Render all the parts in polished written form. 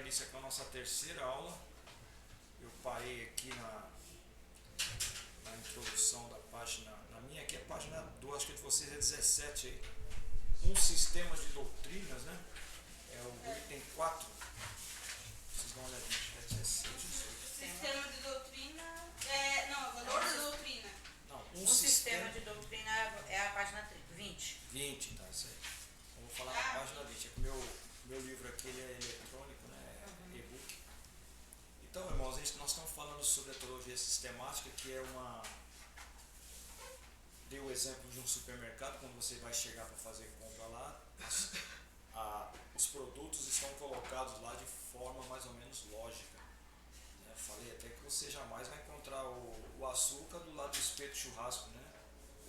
início aqui a nossa terceira aula. Eu parei aqui na introdução da página, na minha aqui é a página 2, acho que de vocês é 17 aí. Um sistema de doutrinas, né? É o item 4. Vocês dão uma olhadinha, acho que é 17. Sistema de doutrina. Valor da doutrina. Não, Um sistema de doutrina é a página 20. 20, tá, isso aí. Eu vou falar na página 20. É que meu livro aqui ele é eletrônico, né? É e-book. Então, irmãos, nós estamos falando sobre a teologia sistemática, que é uma. Dei o exemplo de um supermercado, quando você vai chegar para fazer compra lá, os produtos estão colocados lá de forma mais ou menos lógica. Falei até que você jamais vai encontrar o açúcar do lado do espeto de churrasco, né?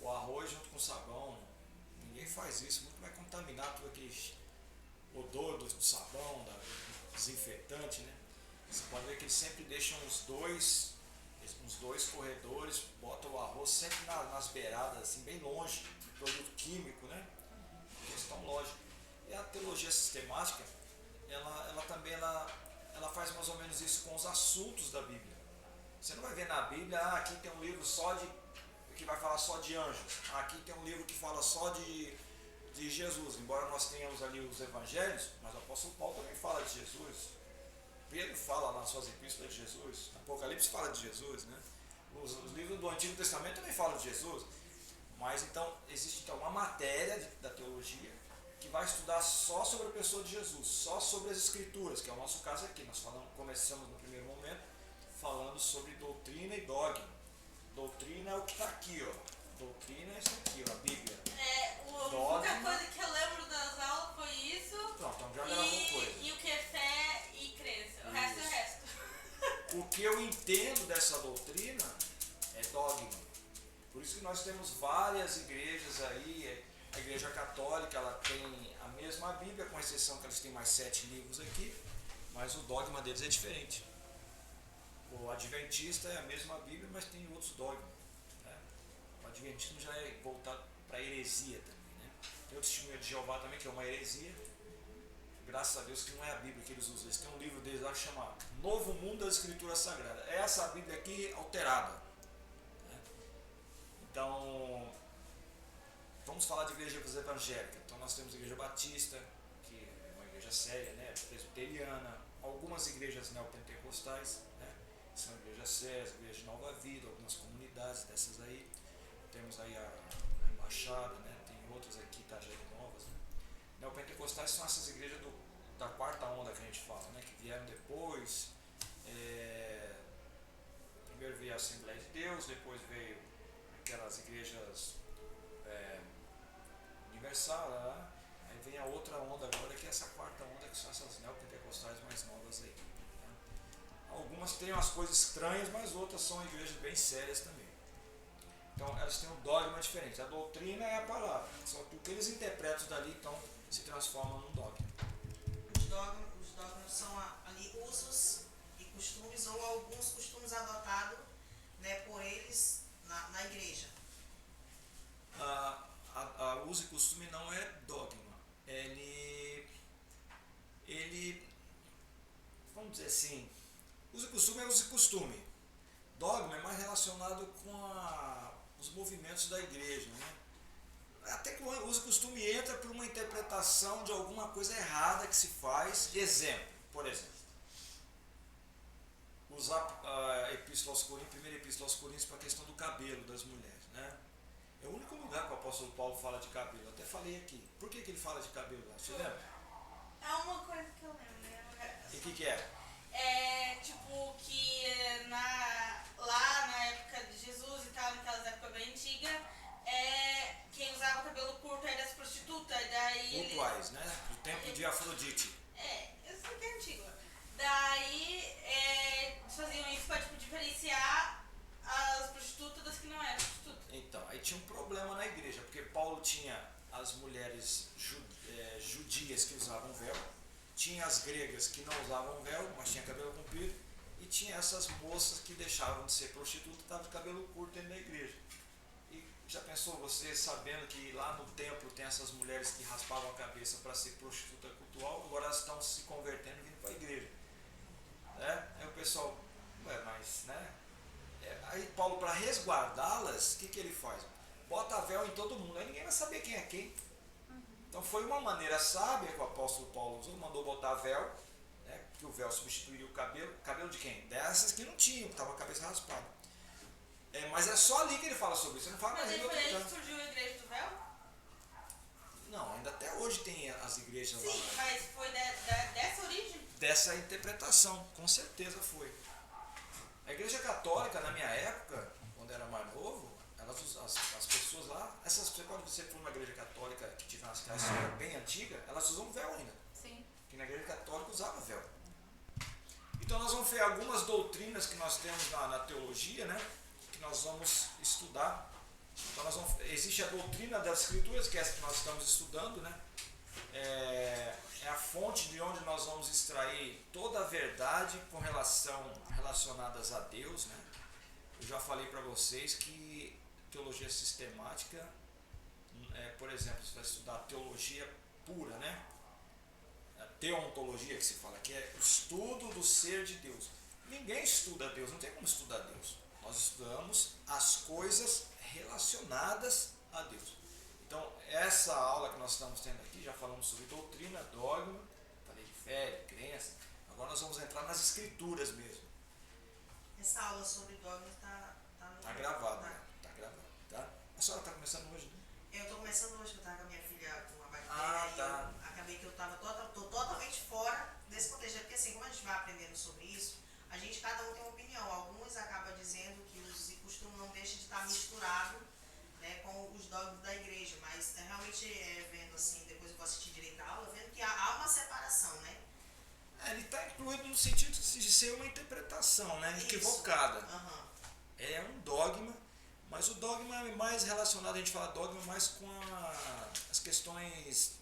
O arroz junto com o sabão. Ninguém faz isso, muito vai contaminar todo aquele odor do sabão, do desinfetante, né? Você pode ver que eles sempre deixam uns dois corredores, botam o arroz sempre nas beiradas, assim, bem longe do produto químico, né? Questão lógica. E a teologia sistemática, ela também faz mais ou menos isso com os assuntos da Bíblia. Você não vai ver na Bíblia, aqui tem um livro que vai falar só de anjos, aqui tem um livro que fala só de Jesus, embora nós tenhamos ali os evangelhos, mas o apóstolo Paulo também fala de Jesus. Pedro fala nas suas epístolas de Jesus, Apocalipse fala de Jesus, né? Os livros do Antigo Testamento também falam de Jesus. Mas então, existe então uma matéria da teologia que vai estudar só sobre a pessoa de Jesus, só sobre as Escrituras, que é o nosso caso aqui. Nós começamos no primeiro momento falando sobre doutrina e dogma. Doutrina é o que está aqui, ó. Doutrina é isso aqui, ó, a Bíblia. A única coisa que eu lembro das aulas foi isso. Pronto, então já era alguma coisa. E o que é fé e crença. O resto é o resto. O que eu entendo dessa doutrina é dogma. Por isso que nós temos várias igrejas aí. A Igreja Católica, ela tem a mesma Bíblia, com exceção que eles têm mais 7 livros aqui, mas o dogma deles é diferente. O Adventista é a mesma Bíblia, mas tem outros dogmas. Né? O Adventismo já é voltado para a heresia também. Né? Tem o Testemunho de Jeová também, que é uma heresia. Graças a Deus que não é a Bíblia que eles usam. Eles têm um livro deles lá que chama Novo Mundo das Escrituras Sagradas. É essa Bíblia aqui alterada. Né? Então, vamos falar de igrejas evangélicas. Então nós temos a Igreja Batista, que é uma igreja séria, né? Presbiteriana, algumas igrejas neopentecostais, né? São igrejas sérias, igreja de Nova Vida, algumas comunidades dessas aí. Temos aí a Embaixada, né? Tem outras aqui, Itajaí novas, né? Neopentecostais são essas igrejas da quarta onda que a gente fala, né? Que vieram depois. Primeiro veio a Assembleia de Deus, depois veio aquelas igrejas universal, né? Aí vem a outra onda agora, que é essa quarta onda, que são essas neopentecostais mais novas aí. Né? Algumas têm umas coisas estranhas, mas outras são igrejas bem sérias também. Então elas têm um dogma diferente. A doutrina é a palavra, só que o que eles interpretam dali, então, se transforma num dogma. Os dogmas são ali usos e costumes, ou alguns costumes adotados, né, por eles na igreja. Uso e costume não é dogma. Ele, vamos dizer assim, uso e costume é uso e costume. Dogma é mais relacionado com os movimentos da igreja, né? Até que o uso e costume entra por uma interpretação de alguma coisa errada que se faz. Por exemplo, usar a Epístola aos Coríntios, primeira Epístola aos Coríntios, para a questão do cabelo das mulheres, né? É o único lugar que o apóstolo Paulo fala de cabelo. Eu até falei aqui. Por que ele fala de cabelo lá? Você lembra? É uma coisa que eu lembro, né? E o que é? É tipo que lá na época de Jesus e tal, naquelas épocas bem antigas, quem usava cabelo curto era as prostitutas, daí. Cultuais, né? O templo de Afrodite. Isso aqui é antigo. Daí eles faziam isso para diferenciar as prostitutas das que não eram prostitutas. Então, aí tinha um problema na igreja, porque Paulo tinha as mulheres judias que usavam véu, tinha as gregas que não usavam véu, mas tinha cabelo comprido, e tinha essas moças que deixavam de ser prostitutas e estavam de cabelo curto dentro da igreja. E já pensou você sabendo que lá no templo tem essas mulheres que raspavam a cabeça para ser prostituta cultural, agora elas estão se convertendo e vindo para a igreja. Né? Aí o pessoal, ué, mas, né? Aí Paulo, para resguardá-las, o que ele faz? Bota véu em todo mundo, aí ninguém vai saber quem é quem. Então foi uma maneira sábia que o apóstolo Paulo usou, mandou botar véu, né? Que o véu substituiria o cabelo. Cabelo de quem? Dessas que não tinham, que estavam com a cabeça raspada. Mas é só ali que ele fala sobre isso, ele não fala Mas mais em aí outro foi aí que canto. surgiu a igreja do véu? Não, ainda até hoje tem as igrejas lá. Sim, mas foi dessa origem? Dessa interpretação, com certeza foi. A igreja católica, na minha época, quando era mais novo, as pessoas lá, quando você for numa igreja católica que tiver uma história bem antiga, elas usam véu ainda. Sim. Que na igreja católica usava véu. Então nós vamos ver algumas doutrinas que nós temos na teologia, né? Que nós vamos estudar. Então existe a doutrina das escrituras, que é essa que nós estamos estudando, né? É a fonte de onde nós vamos extrair toda a verdade relacionadas a Deus, né? Eu já falei para vocês que teologia sistemática, por exemplo, você vai estudar teologia pura, né? A teontologia que se fala, que é o estudo do ser de Deus. Ninguém estuda Deus, não tem como estudar Deus. Nós estudamos as coisas relacionadas a Deus. Então, essa aula que nós estamos tendo aqui, já falamos sobre doutrina, dogma, falei de fé, de crença. Agora nós vamos entrar nas escrituras mesmo. Essa aula sobre dogma está gravada, né? Está gravada, tá? A senhora está começando hoje, né? Eu estou começando hoje, que eu estava com a minha filha com uma bactéria. Ah, tá. E eu acabei que eu estava totalmente fora desse contexto. Porque assim, como a gente vai aprendendo sobre isso, cada um tem uma opinião. Alguns acabam dizendo que os usos e costumes não deixam de estar misturado, né, com os dogmas da igreja. Mas realmente, vendo assim, depois eu vou assistir direito a aula, vendo que há uma separação, né? Ele está incluído no sentido de ser uma interpretação, né, equivocada. Uhum. É um dogma, mas o dogma é mais relacionado, a gente fala dogma mais com as questões,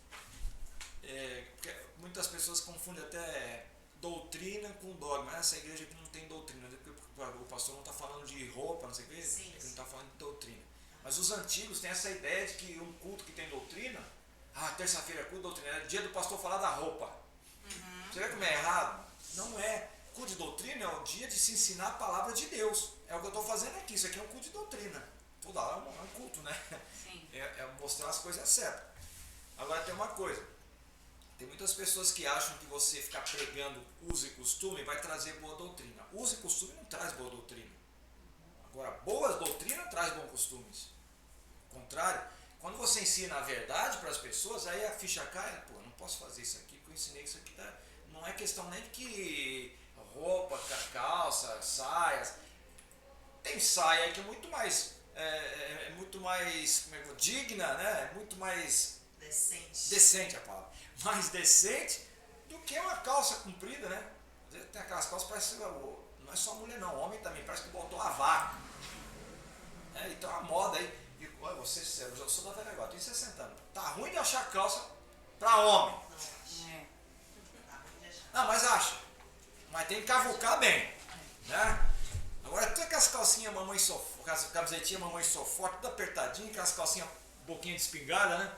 porque muitas pessoas confundem até doutrina com dogma. Essa igreja aqui não tem doutrina, porque o pastor não está falando de roupa, não sei o que, ele não está falando de doutrina. Mas os antigos têm essa ideia de que um culto que tem doutrina, terça-feira é culto de doutrina, é dia do pastor falar da roupa. Você vê como é errado? Não é. Culto de doutrina é o dia de se ensinar a palavra de Deus. É o que eu estou fazendo aqui. Isso aqui é um culto de doutrina. Toda aula é um culto, né? Sim. É mostrar as coisas certas. Agora tem uma coisa. Tem muitas pessoas que acham que você ficar pregando uso e costume vai trazer boa doutrina. Uso e costume não traz boa doutrina. Agora, boa doutrina traz bons costumes. Ao contrário, quando você ensina a verdade para as pessoas, aí a ficha cai. Pô, não posso fazer isso aqui porque eu ensinei isso aqui. Tá? Não é questão nem de que roupa, calça, saias. Tem saia que é muito mais digna, né? É muito mais decente a palavra. Mais decente do que uma calça comprida, né? Tem aquelas calças que parece, não é só mulher não, homem também, parece que botou a vaca. Então a moda aí, olha, eu sou da velha agora, tenho 60 anos. Tá ruim de achar calça para homem. Não, mas acha. Mas tem que cavucar bem, né? Agora tem aquelas calcinhas mamãe sofó, aquelas camisetinhas mamãe sofó, tudo apertadinho, aquelas calcinhas boquinha de espingarda, né?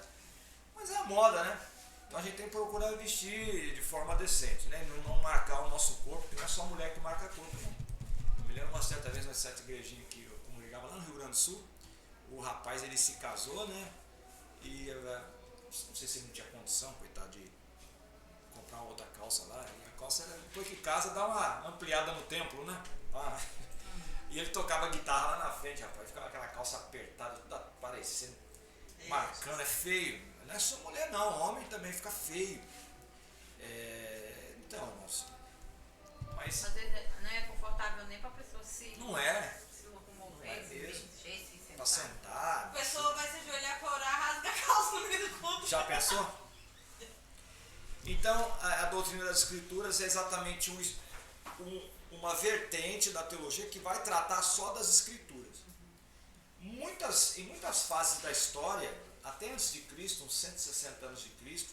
Mas é a moda, né? Então a gente tem que procurar vestir de forma decente, né? Não marcar o nosso corpo, porque não é só mulher que marca corpo, não. Eu me lembro uma certa vez, nas 7 igrejinhas que eu congregava lá no Rio Grande do Sul, o rapaz ele se casou, né? E não sei se ele não tinha condição, coitado, de comprar outra calça lá. E a calça, depois que casa, dá uma ampliada no templo, né? E ele tocava guitarra lá na frente, rapaz, ficava aquela calça apertada, tudo aparecendo, marcando, é feio. Não é só mulher não, homem também fica feio. Então, moço. Mas às vezes não é confortável nem para a pessoa se locomover, não é mesmo. se mexer, se Pra sentar. sentar. A pessoa vai se ajoelhar pra orar, rasga a calça no meio do culto. Já pensou? Então, a doutrina das escrituras é exatamente uma vertente da teologia que vai tratar só das escrituras. Em muitas fases da história, até antes de Cristo, uns 160 anos de Cristo,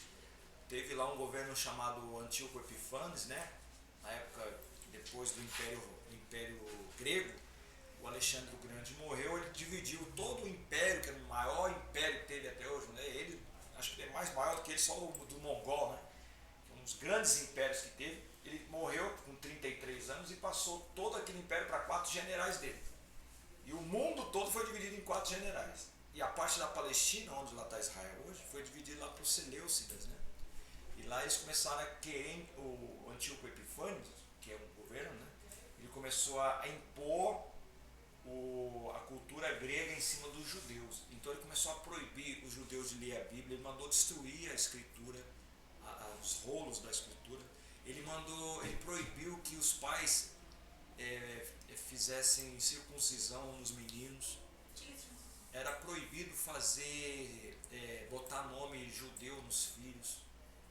teve lá um governo chamado Antíoco Epifanes, né? Na época, depois do Império Grego, o Alexandre o Grande morreu, ele dividiu todo o império, que era o maior império que teve até hoje, né? Ele, acho que é mais maior do que ele, só o do Mongol, né? Um dos grandes impérios que teve. Ele morreu com 33 passou todo aquele império para 4 generais dele. E o mundo todo foi dividido em 4 generais. E a parte da Palestina, onde lá está Israel hoje, foi dividida lá para os Seleucidas, né? E lá eles começaram a querer, o Antíoco Epifânios, que é um governo, né? Ele começou a impor a cultura grega em cima dos judeus. Então ele começou a proibir os judeus de ler a Bíblia, ele mandou destruir a escritura, os rolos da escritura. Ele proibiu que os pais fizessem circuncisão nos meninos. Era proibido botar nome judeu nos filhos.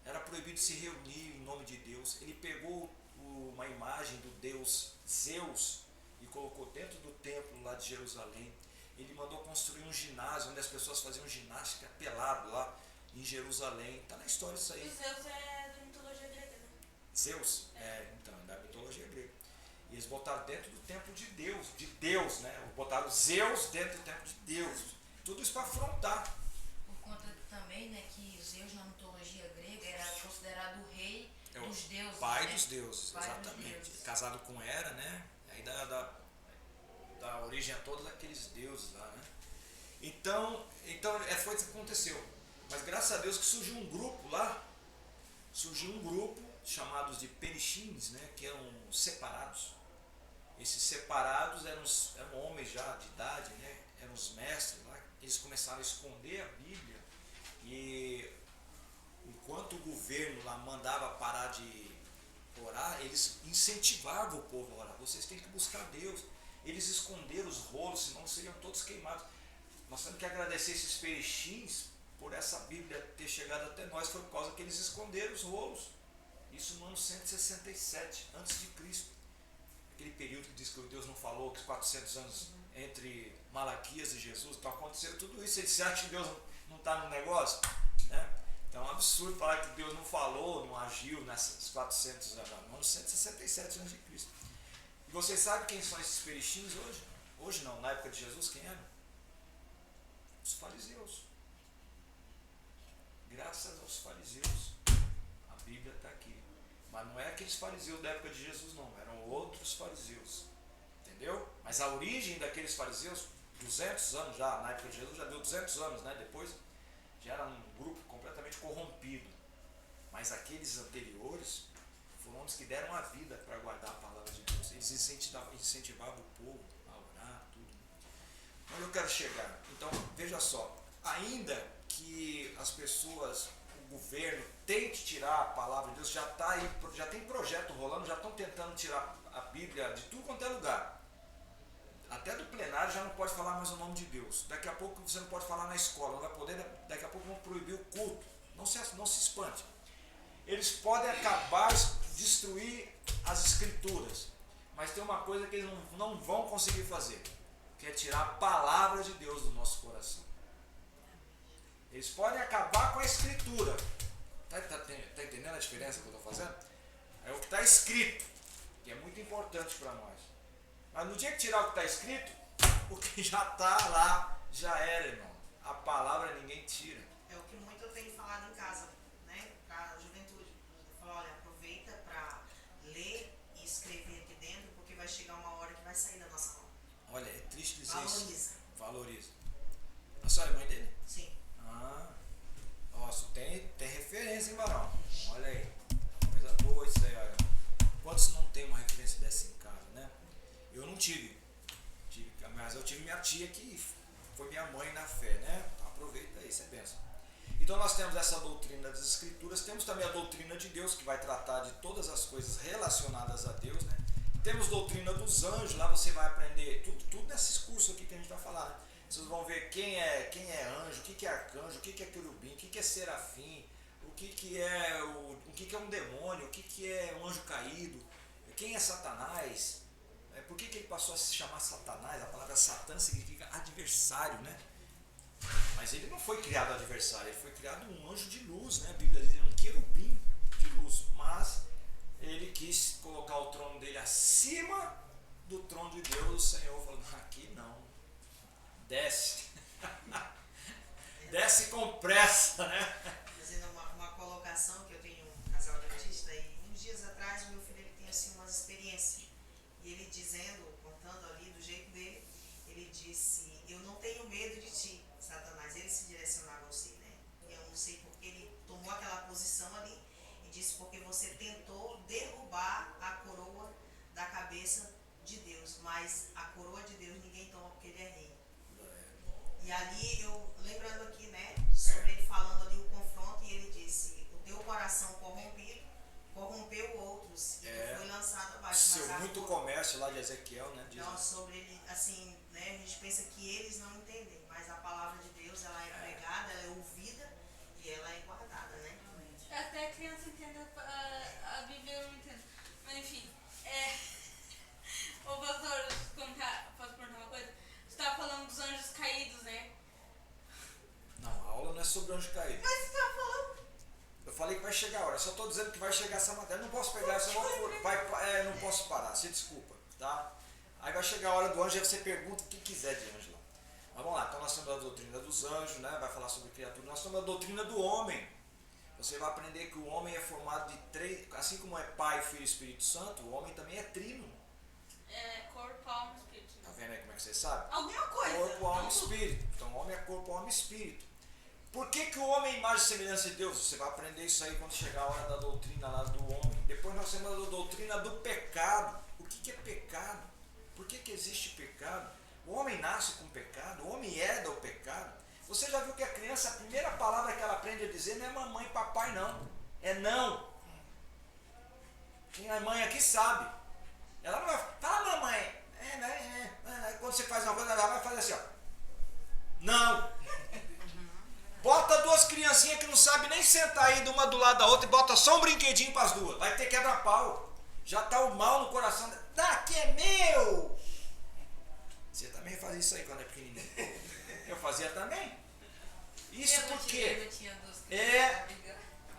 Era proibido se reunir em nome de Deus. Ele pegou uma imagem do deus Zeus e colocou dentro do templo lá de Jerusalém. Ele mandou construir um ginásio onde as pessoas faziam ginástica pelado lá em Jerusalém. Está na história isso aí. O Zeus é da mitologia grega, né? Zeus? Então, é da mitologia grega. E eles botaram dentro do templo de Deus, né? Botaram Zeus dentro do templo de Deus. Tudo isso para afrontar. Por conta também, né, que Zeus na mitologia grega era considerado o rei dos deuses. Pai né? dos deuses, Pai exatamente. dos deuses. Casado com Hera, né? Aí dá origem a todos aqueles deuses lá, né? Então foi isso que aconteceu. Mas graças a Deus que surgiu um grupo lá, chamados de Perishins, né? Que eram separados. Esses separados eram homens já de idade, né? Eram os mestres lá. Eles começaram a esconder a Bíblia e enquanto o governo lá mandava parar de orar, eles incentivavam o povo a orar. Vocês têm que buscar Deus. Eles esconderam os rolos, senão seriam todos queimados. Nós temos que agradecer esses perixins por essa Bíblia ter chegado até nós. Foi por causa que eles esconderam os rolos. Isso no ano 167 a.C. Aquele período que diz que Deus não falou, que os 400 anos entre Malaquias e Jesus, então aconteceu tudo isso. Você acha que Deus não está no negócio? Né? Então é um absurdo falar que Deus não falou, não agiu nesses 400 anos, no ano 167 a.C. E vocês sabem quem são esses perixins hoje? Hoje não, na época de Jesus, quem eram? Os fariseus. Graças aos fariseus, a Bíblia está aqui. Mas não é aqueles fariseus da época de Jesus, não, eram outros fariseus. Entendeu? Mas a origem daqueles fariseus, 200 anos já, na época de Jesus já deu 200 anos, né? Depois já era um grupo completamente corrompido. Mas aqueles anteriores foram os que deram a vida para guardar a palavra de Deus. Eles incentivavam o povo a orar, tudo. Onde eu quero chegar? Então, veja só, ainda que as pessoas, o governo, tente tirar a palavra de Deus, já tem projeto rolando, já estão tentando tirar a Bíblia de tudo quanto é lugar. Até do plenário já não pode falar mais o nome de Deus. Daqui a pouco você não pode falar na escola, não vai poder, daqui a pouco vão proibir o culto. Não se espante. Eles podem acabar de destruir as escrituras, mas tem uma coisa que eles não vão conseguir fazer, que é tirar a palavra de Deus do nosso coração. Eles podem acabar com a escritura. Tá entendendo a diferença que eu estou fazendo? É o que está escrito, que é muito importante para nós. Mas no dia que tirar o que está escrito, o que já está lá já era, irmão. A palavra ninguém tira. É o que muito eu tenho falado em casa, né? Para a juventude. Eu falo, olha, aproveita para ler e escrever aqui dentro, porque vai chegar uma hora que vai sair da nossa mão. Olha, é triste dizer Valoriza. isso. Valoriza. A senhora é mãe dele? Sim. Nossa, tem referência, hein, Barão? Olha aí. Coisa boa isso aí, olha. Quantos não tem uma referência dessa em casa, né? Eu não tive. Mas eu tive minha tia que foi minha mãe na fé, né? Então aproveita aí, você pensa. Então nós temos essa doutrina das Escrituras, temos também a doutrina de Deus, que vai tratar de todas as coisas relacionadas a Deus, né? Temos doutrina dos anjos, lá você vai aprender tudo nesses cursos aqui que a gente vai falar, né? Vocês vão ver quem é anjo, o que é arcanjo, o que é querubim, o que é serafim, o que é um demônio, o que é um anjo caído, quem é Satanás, por que ele passou a se chamar Satanás? A palavra Satã significa adversário, né? Mas ele não foi criado adversário, ele foi criado um anjo de luz, né? A Bíblia diz, um querubim de luz, mas ele quis colocar o trono dele acima do trono de Deus. O Senhor falou, aqui não, desce, desce com pressa, né? Fazendo uma colocação, que eu tenho um casal de artista e uns dias atrás o meu filho ele tem assim umas experiências. mas a coroa de Deus ninguém toma porque ele é rei. E ali, eu lembrando aqui, né, sobre ele falando ali o confronto, e ele disse, o teu coração corrompido corrompeu outros, e tu foi lançado abaixo. Seu muito comércio lá de Ezequiel, né? Diz então, sobre ele, assim, né, a gente pensa que eles não entendem, mas a palavra de Deus, ela é pregada, ela é ouvida e ela é guardada, né? Até a criança entende a Bíblia, eu não entendo. Mas enfim, ô pastor, posso perguntar uma coisa? Você estava falando dos anjos caídos, né? Não, a aula não é sobre anjo caído. Mas você estava falando. Eu falei que vai chegar a hora, eu só estou dizendo que vai chegar essa matéria. Eu não posso pegar essa não posso parar, se desculpa, tá? Aí vai chegar a hora do anjo e você pergunta o que quiser de anjo lá. Mas vamos lá, então nós estamos na doutrina dos anjos, né? Vai falar sobre criatura. Nós estamos na doutrina do homem. Você vai aprender que o homem é formado de três, assim como é Pai, Filho e Espírito Santo, o homem também é trino. Corpo, alma e espírito. Tá vendo aí como é que você sabe? Alguma coisa. Corpo, alma e espírito. Então o homem é corpo, alma e espírito. Por que, que o homem é imagem e semelhança de Deus? Você vai aprender isso aí quando chegar a hora da doutrina lá do homem. Depois nós temos a doutrina do pecado. O que, que é pecado? Por que, que existe pecado? O homem nasce com pecado, o homem herda o pecado. Você já viu que a criança, a primeira palavra que ela aprende a dizer não é mamãe e papai, não. É não. Quem é mãe aqui sabe. Ela não vai fala mamãe. Quando você faz uma coisa, ela vai fazer assim, ó. Não. Bota duas criancinhas que não sabem nem sentar aí de uma do lado da outra e bota só um brinquedinho para as duas. Vai ter quebra-pau. Já está o mal no coração. Daqui é meu. Você também fazia isso aí quando é pequenininho. Eu fazia também. Isso porque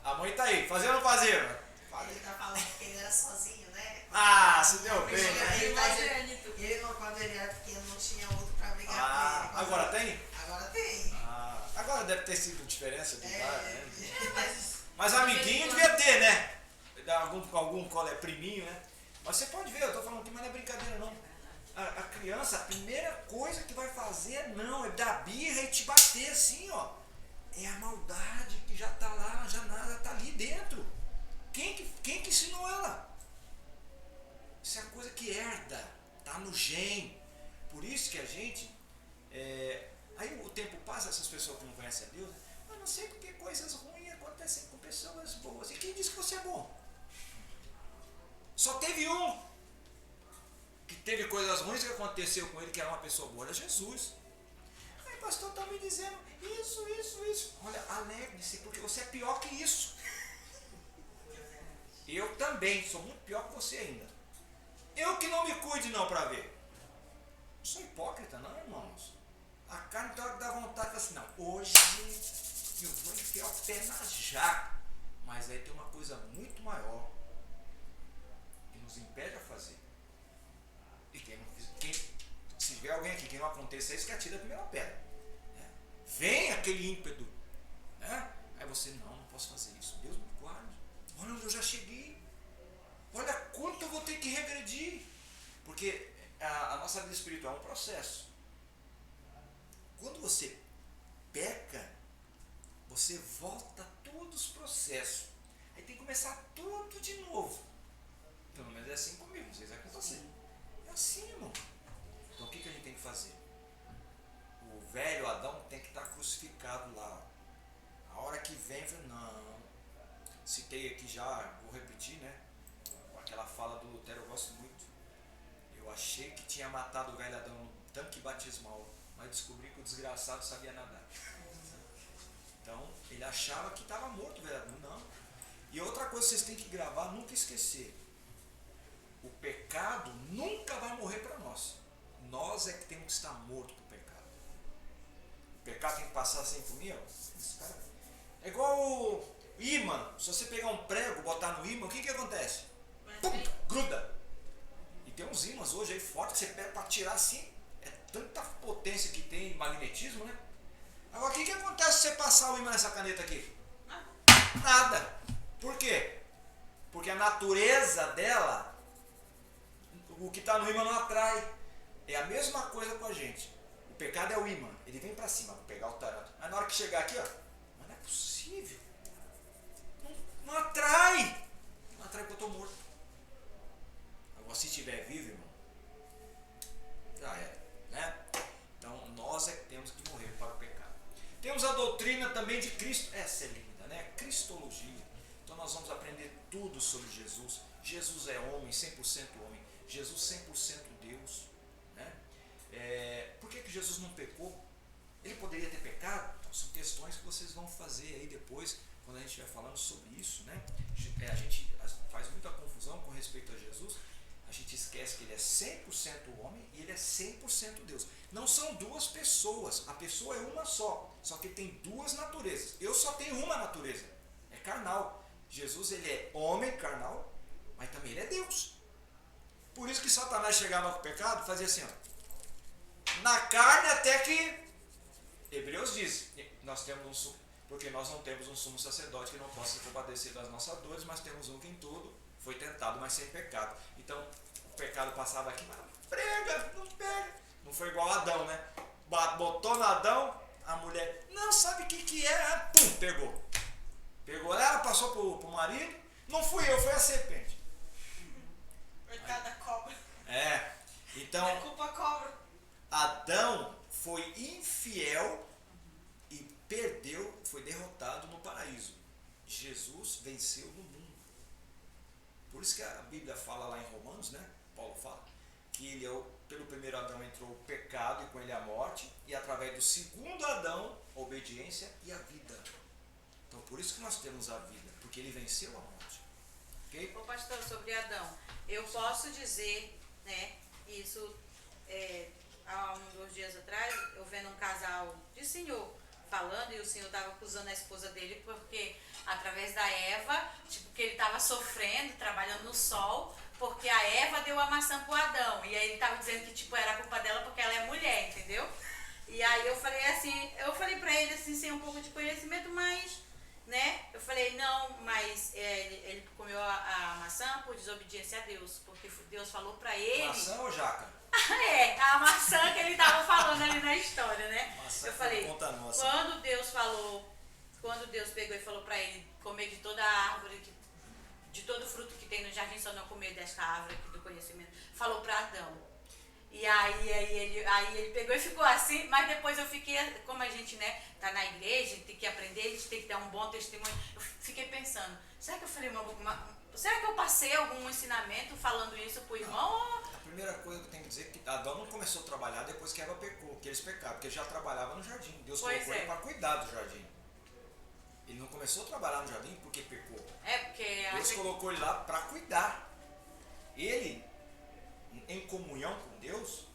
a mãe tá aí. Fazer ou não fazer? Ele tá falando que ele era sozinho, né? Ah, se deu bem, né? Ele, quando ele era pequeno, não tinha outro para brigar com ele. Agora tem? Agora tem. Agora deve ter sido diferença de idade, né? Mas amiguinho devia ter, né? Algum priminho, né? Mas você pode ver, eu tô falando aqui, mas não é brincadeira não. A criança, a primeira coisa que vai fazer é dar birra e te bater assim, ó. É a maldade que já tá lá, já nada tá ali dentro. Quem que ensinou ela? Isso é a coisa que herda, tá no gene. Por isso que a gente... Aí o tempo passa, essas pessoas que não conhecem a Deus, eu não sei porque coisas ruins acontecem com pessoas boas. E quem disse que você é bom? Só teve um que teve coisas ruins que aconteceu com ele, que era uma pessoa boa, era Jesus. Aí o pastor está me dizendo isso. Olha, alegre-se, porque você é pior que isso. Eu também, sou muito pior que você ainda. Eu que não me cuide não para ver. Não sou hipócrita não, irmãos. A carne tem hora que dá vontade assim, não, hoje eu vou enfiar o pé na jaca. Mas aí tem uma coisa muito maior que nos impede a fazer. E se tiver alguém aqui que não aconteça isso, que atira a primeira pedra. Vem aquele ímpeto. Aí você, não posso fazer isso. Deus me guarde. Olha onde eu já cheguei. Olha quanto eu vou ter que regredir. Porque a nossa vida espiritual é um processo. Quando você peca, você volta a todos os processos. Aí tem que começar tudo de novo. Pelo menos é assim comigo, não sei se é com você. É assim, irmão. Então o que a gente tem que fazer? O velho Adão tem que estar crucificado lá. A hora que vem, eu falei, não. Citei aqui já, vou repetir, né? Aquela fala do Lutero eu gosto muito. Eu achei que tinha matado o velho Adão no tanque batismal, mas descobri que o desgraçado sabia nadar. Então, ele achava que estava morto o velho Adão. Não. E outra coisa que vocês têm que gravar, nunca esquecer. O pecado nunca vai morrer para nós. Nós é que temos que estar mortos para o pecado. O pecado tem que passar assim por mim, ó. É igual o ímã. Se você pegar um prego e botar no ímã, o que acontece? Pum, gruda. E tem uns ímãs hoje aí fortes que você pega para tirar assim. É tanta potência que tem em magnetismo, né? Agora, o que acontece se você passar o ímã nessa caneta aqui? Nada. Por quê? Porque a natureza dela, o que está no ímã não atrai. É a mesma coisa com a gente. O pecado é o ímã. Ele vem para cima para pegar o taranto. Mas na hora que chegar aqui, ó, mas não é possível. Não atrai. Não atrai porque eu estou morto. Agora, se estiver vivo, irmão, Cristo, essa é linda, né? Cristologia. Então nós vamos aprender tudo sobre Jesus. Jesus é homem, 100% homem. Jesus 100% Deus, né? Por que Jesus não pecou? Ele poderia ter pecado? Então, são questões que vocês vão fazer aí depois, quando a gente estiver falando sobre isso, né? A gente faz muita confusão com respeito a Jesus. A gente esquece que ele é 100% homem e ele é 100% Deus. Não são duas pessoas, a pessoa é uma só que tem duas naturezas. Eu só tenho uma natureza, é carnal. Jesus, ele é homem carnal, mas também ele é Deus. Por isso que Satanás chegava com o pecado, fazia assim, ó, na carne, até que Hebreus diz, porque nós não temos um sumo sacerdote que não possa se compadecer das nossas dores, mas temos um que em tudo foi tentado, mas sem pecado. Então, o pecado passava aqui, mas não pega. Não foi igual a Adão, né? Botou no Adão, a mulher, não sabe o que é, pum, pegou. Pegou ela, passou pro marido, não fui eu, foi a serpente. Coitada da cobra. Então, É culpa cobra. Adão foi infiel e perdeu, foi derrotado no paraíso. Jesus venceu no mundo. Por isso que a Bíblia fala lá em Romanos, né? Paulo fala que ele pelo primeiro Adão entrou o pecado e com ele a morte, e através do segundo Adão a obediência e a vida. Então por isso que nós temos a vida, porque ele venceu a morte. Ok? Ô pastor, sobre Adão, eu posso dizer, né, isso há uns 2 dias atrás, eu vendo um casal de senhor falando, e o senhor estava acusando a esposa dele porque através da Eva, tipo, que ele estava sofrendo, trabalhando no sol, porque a Eva deu a maçã pro Adão, e aí ele estava dizendo que tipo, era culpa dela porque ela é mulher, entendeu? E aí eu falei pra ele assim, sem um pouco de conhecimento, mas, né, eu falei, não, mas ele comeu a maçã por desobediência a Deus, porque Deus falou pra ele... Maçã ou jaca? A maçã que ele estava falando ali na história, né? Maçã, eu falei, conta nossa. quando Deus pegou e falou pra ele comer de toda a árvore, de todo fruto que tem no jardim, só não comer desta árvore aqui do conhecimento, falou pra Adão. E aí ele pegou e ficou assim, mas depois eu fiquei, como a gente, né, tá na igreja, tem que aprender, a gente tem que dar um bom testemunho, eu fiquei pensando, será que eu falei será que eu passei algum ensinamento falando isso pro irmão? A primeira coisa que eu tenho que dizer é que Adão não começou a trabalhar depois que Eva pecou, que eles pecaram, porque ele já trabalhava no jardim. Deus colocou ele para cuidar do jardim. Ele não começou a trabalhar no jardim porque pecou. Porque Deus colocou ele lá para cuidar. Ele, em comunhão com Deus,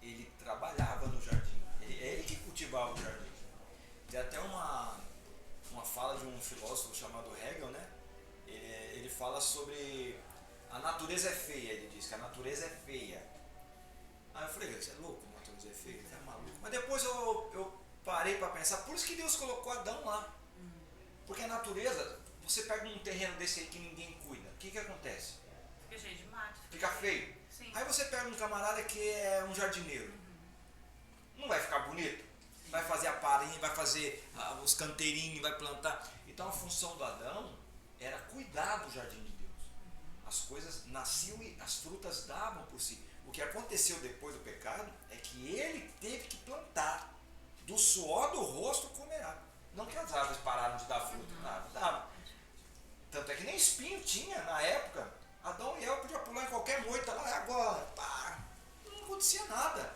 ele trabalhava no jardim. Ele que cultivava o jardim. Tem até uma fala de um filósofo chamado Hegel, né? Ele fala sobre a natureza é feia, ele diz que a natureza é feia. Aí eu falei, você é louco, a natureza é feia, você é maluco. Mas depois eu parei para pensar, por isso que Deus colocou Adão lá. Porque a natureza, você pega um terreno desse aí que ninguém cuida, o que acontece? Fica cheio de mato. Fica feio. Sim. Aí você pega um camarada que é um jardineiro. Não vai ficar bonito? Vai fazer a parinha, vai fazer os canteirinhos, vai plantar. Então a função do Adão era cuidar do jardim de Deus. As coisas nasciam e as frutas davam por si. O que aconteceu depois do pecado é que ele teve que plantar. Do suor do rosto comerá. Não que as árvores pararam de dar fruto, nada, dava. Tanto é que nem espinho tinha na época. Adão e Eva podiam pular em qualquer moita lá, agora, pá, não acontecia nada.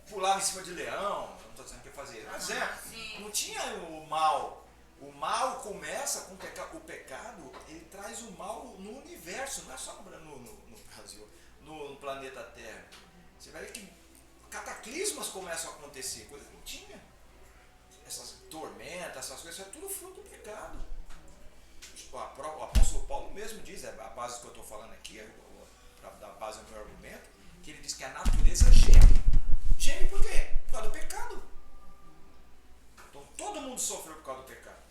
Pulava em cima de leão, não estou dizendo o que fazer, mas não tinha o mal. O mal começa com o pecado, ele traz o mal no universo, não é só no Brasil, no planeta Terra. Você vai ver que cataclismas começam a acontecer, coisa que não tinha. Essas tormentas, essas coisas, isso é tudo fruto do pecado. O apóstolo Paulo mesmo diz, a base que eu estou falando aqui, para dar base ao meu argumento, que ele diz que a natureza geme. Geme por quê? Por causa do pecado. Então todo mundo sofreu por causa do pecado.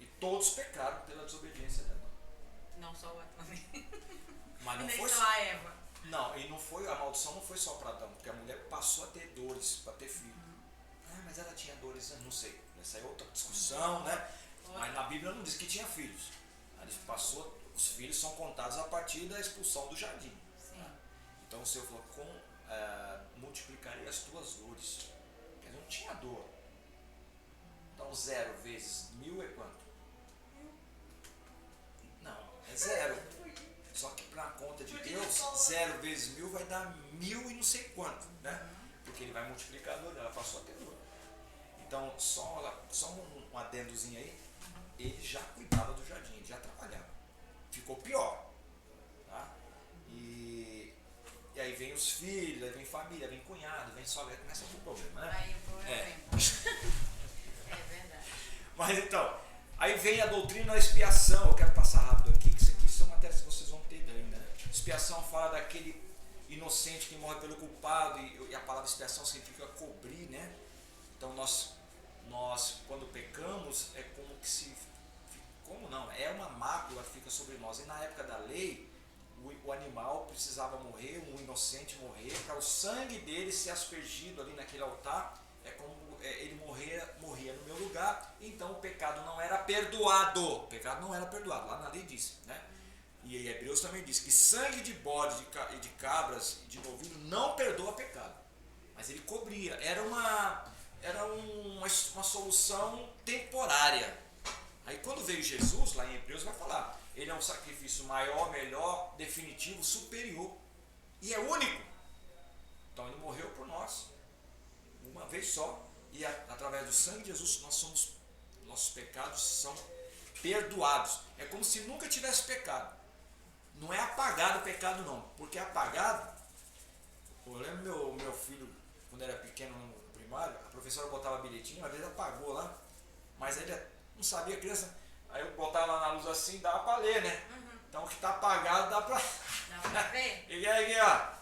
E todos pecaram pela desobediência de Adão. Não só o Adão. Mas não Nem foi só a Eva. Não, e não foi, a maldição não foi só para Adão, porque a mulher passou a ter dores para ter filho. Mas ela tinha dores, eu não sei. Essa é outra discussão, né? Mas na Bíblia não diz que tinha filhos. Os filhos são contados a partir da expulsão do jardim. Sim. Então o Senhor falou, multiplicarei as tuas dores. Porque não tinha dor. Então 0 vezes 1000 é quanto? Não, é 0. Só que para a conta de Deus, 0 vezes 1000 vai dar 1000 e não sei quanto, né? Porque ele vai multiplicador, ela passou a ter 2. Então, só um adendozinho aí, ele já cuidava do jardim, ele já trabalhava. Ficou pior. Tá? E aí vem os filhos, aí vem família, vem cunhado, vem sogra, começa o problema, né? Aí o problema. É verdade. Mas então, aí vem a doutrina da expiação. Eu quero passar rápido aqui, que isso aqui são matérias que vocês vão ter ainda. Né? Expiação fala daquele inocente que morre pelo culpado, e a palavra expiação significa cobrir, né? Então nós quando pecamos, é como que se... Como não? É uma mácula que fica sobre nós. E na época da lei, o animal precisava morrer, um inocente morrer, para o sangue dele ser aspergido ali naquele altar. É como ele morria no meu lugar, então o pecado não era perdoado. O pecado não era perdoado, lá na lei diz, né? E em Hebreus também diz que sangue de bode, de cabras e de novilho não perdoa pecado. Mas ele cobria, era uma solução temporária. Aí quando veio Jesus, lá em Hebreus vai falar, ele é um sacrifício maior, melhor, definitivo, superior. E é único. Então ele morreu por nós, uma vez só. E através do sangue de Jesus, nossos pecados são perdoados. É como se nunca tivesse pecado. Não é apagado o pecado não, porque apagado, eu lembro meu filho, quando era pequeno no primário, a professora botava bilhetinho, às vezes apagou lá, mas ele não sabia, criança, aí eu botava lá na luz assim, dava para ler, né? Então o que está apagado dá para ver. E aí, ó,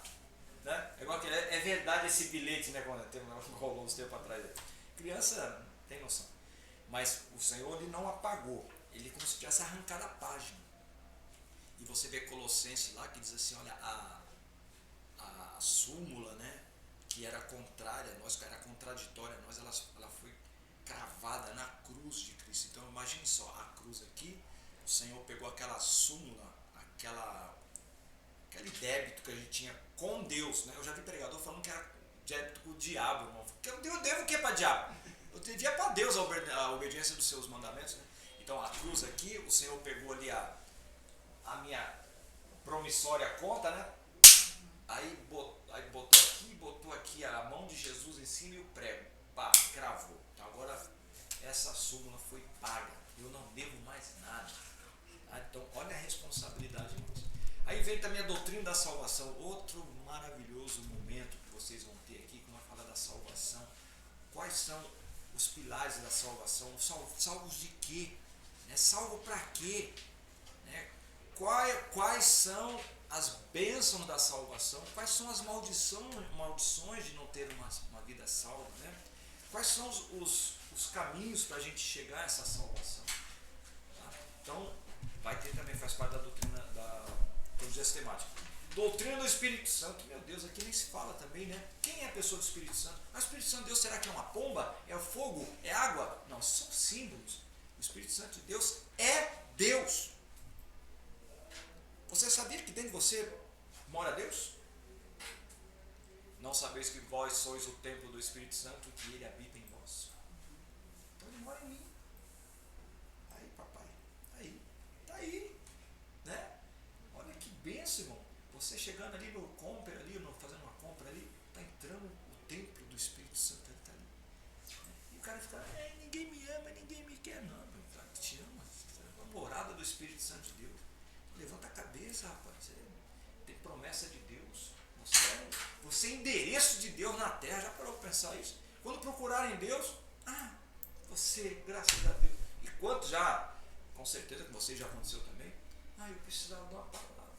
né? É igual aquele, é verdade esse bilhete, né? Quando rolou uns tempos atrás. Criança tem noção. Mas o Senhor ele não apagou, ele como se tivesse arrancado a página. E você vê Colossenses lá que diz assim, olha, a súmula, né? Que era contrária a nós, que era contraditória a nós, ela foi cravada na cruz de Cristo. Então imagine só, a cruz aqui, o Senhor pegou aquela súmula, aquele débito que a gente tinha com Deus, né? Eu já vi pregador falando que era débito com o diabo, irmão. Eu devo o que para diabo? Eu devia para Deus a obediência dos seus mandamentos, né? Então a cruz aqui, o Senhor pegou ali a minha promissória conta, né? Aí botou aqui a mão de Jesus em cima e o prego, pá, cravou. Então agora essa súmula foi paga, eu não devo mais nada. Então olha a responsabilidade nossa. Aí vem também a doutrina da salvação, outro maravilhoso momento que vocês vão ter aqui, quando vai falar da salvação. Quais são os pilares da salvação? Salvos de quê? Salvo para quê? Quais são as bênçãos da salvação? Quais são as maldições de não ter uma vida salva? Né? Quais são os caminhos para a gente chegar a essa salvação? Tá? Então, vai ter também, faz parte da doutrina da teologia sistemática. Doutrina do Espírito Santo, meu Deus, aqui nem se fala também, né? Quem é a pessoa do Espírito Santo? O Espírito Santo de Deus, será que é uma pomba? É o fogo? É água? Não, são símbolos. O Espírito Santo de Deus é Deus. Você sabia que dentro de você mora Deus? Não sabeis que vós sois o templo do Espírito Santo, que ele habita em vós. Então ele mora em mim. Aí, papai, tá aí, né? Olha que bênção, irmão. Você chegando ali no compra, fazendo uma compra ali, tá entrando o templo do Espírito Santo, ele tá ali. E o cara fica, ninguém me ama, ninguém me quer, não. Te ama, você é a morada do Espírito Santo de Deus. Levanta a cabeça, rapaz. Você tem promessa de Deus. Você é endereço de Deus na terra. Já parou para pensar isso? Quando procurarem Deus, você, graças a Deus. E quanto já, com certeza que você já aconteceu também. Eu precisava de uma palavra.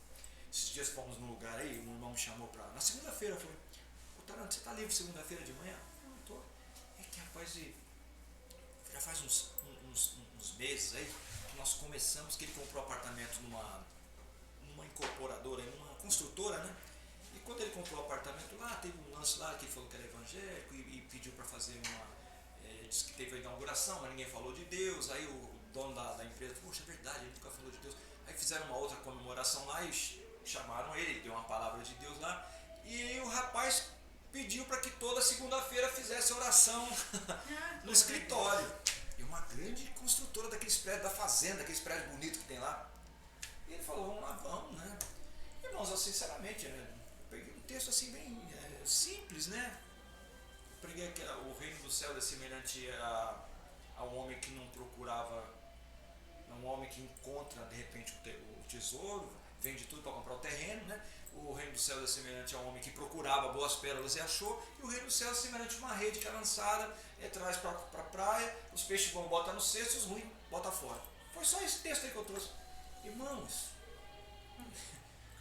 Esses dias fomos num lugar aí, um irmão me chamou para. Na segunda-feira, eu falei, Taranto, você está livre segunda-feira de manhã? Não estou. É que, rapaz, já faz uns meses aí que nós começamos, que ele comprou apartamento numa incorporadora, numa construtora, né? E quando ele comprou o apartamento lá, teve um lance lá que ele falou que era evangélico e pediu para fazer disse que teve a inauguração, mas ninguém falou de Deus. Aí o dono da empresa, poxa, é verdade, ele nunca falou de Deus. Aí fizeram uma outra comemoração lá e chamaram ele deu uma palavra de Deus lá. E aí o rapaz pediu para que toda segunda-feira fizesse oração no escritório. é uma grande construtora daqueles prédios da fazenda, aqueles prédios bonitos que tem lá. E ele falou, vamos lá, vamos, né? Irmãos, eu, sinceramente, né, eu peguei um texto assim bem simples, né? Eu preguei que o reino do céu é semelhante a um homem que não procurava, um homem que encontra de repente o tesouro, vende tudo para comprar o terreno, né? O reino do céu é semelhante a um homem que procurava boas pérolas e achou, e o reino do céu é semelhante a uma rede que é lançada, traz para a praia, os peixes bons botam no cesto, os ruins botam fora. Foi só esse texto aí que eu trouxe. Irmãos,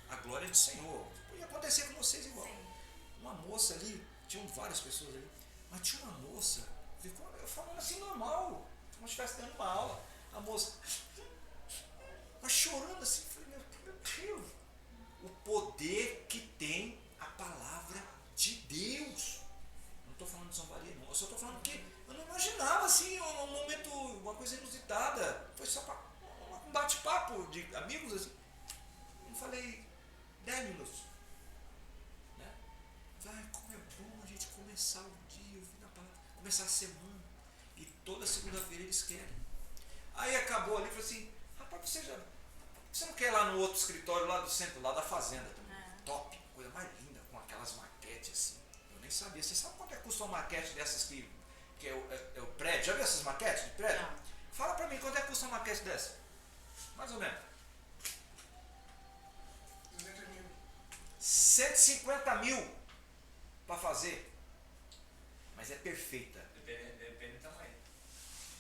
a glória do Senhor, podia acontecer com vocês igual. Sim. Uma moça ali, tinham várias pessoas ali, mas tinha uma moça, ficou falando assim normal, como se estivesse dando uma aula. A moça, mas chorando assim, falei, meu Deus, o poder que tem a palavra de Deus. Não estou falando de zombaria, não. Eu só estou falando que eu não imaginava assim, um momento, uma coisa inusitada. Foi só um bate-papo de amigos assim. Eu falei 10 minutos. Né? Ai, como é bom a gente começar o dia, ouvir a palavra, começar a semana. E toda segunda-feira eles querem. Aí acabou ali e falou assim, rapaz, você não quer ir lá no outro escritório lá do centro, lá da fazenda também? Top, coisa mais linda, com aquelas maquetes assim. Eu nem sabia. Você sabe quanto é que custa uma maquete dessas que é o prédio? Já viu essas maquetes de prédio? Não. Fala pra mim, quanto é que custa uma maquete dessa? Mais ou menos. 150 mil pra fazer. Mas é perfeita. Depende do tamanho.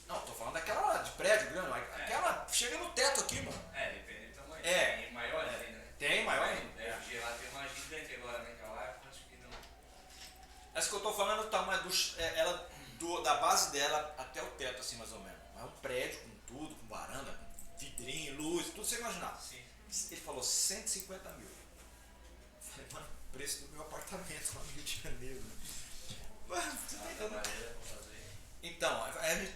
Não, tô falando daquela de prédio grande, aquela chega no teto aqui, mano. Depende do tamanho. É. Tem maior ainda, né? Tem maior ainda. Deve lá tem uma gigante agora, né? Que lá acho que não. Essa que eu tô falando é o tamanho da base dela até o teto, assim, mais ou menos. É um prédio com tudo, com varanda, com vidrinho, luz, tudo você imaginar. Sim. Ele falou 150 mil. Eu falei, mano, preço do meu apartamento lá no Rio de Janeiro. Mano, você tá entendendo? Então, a gente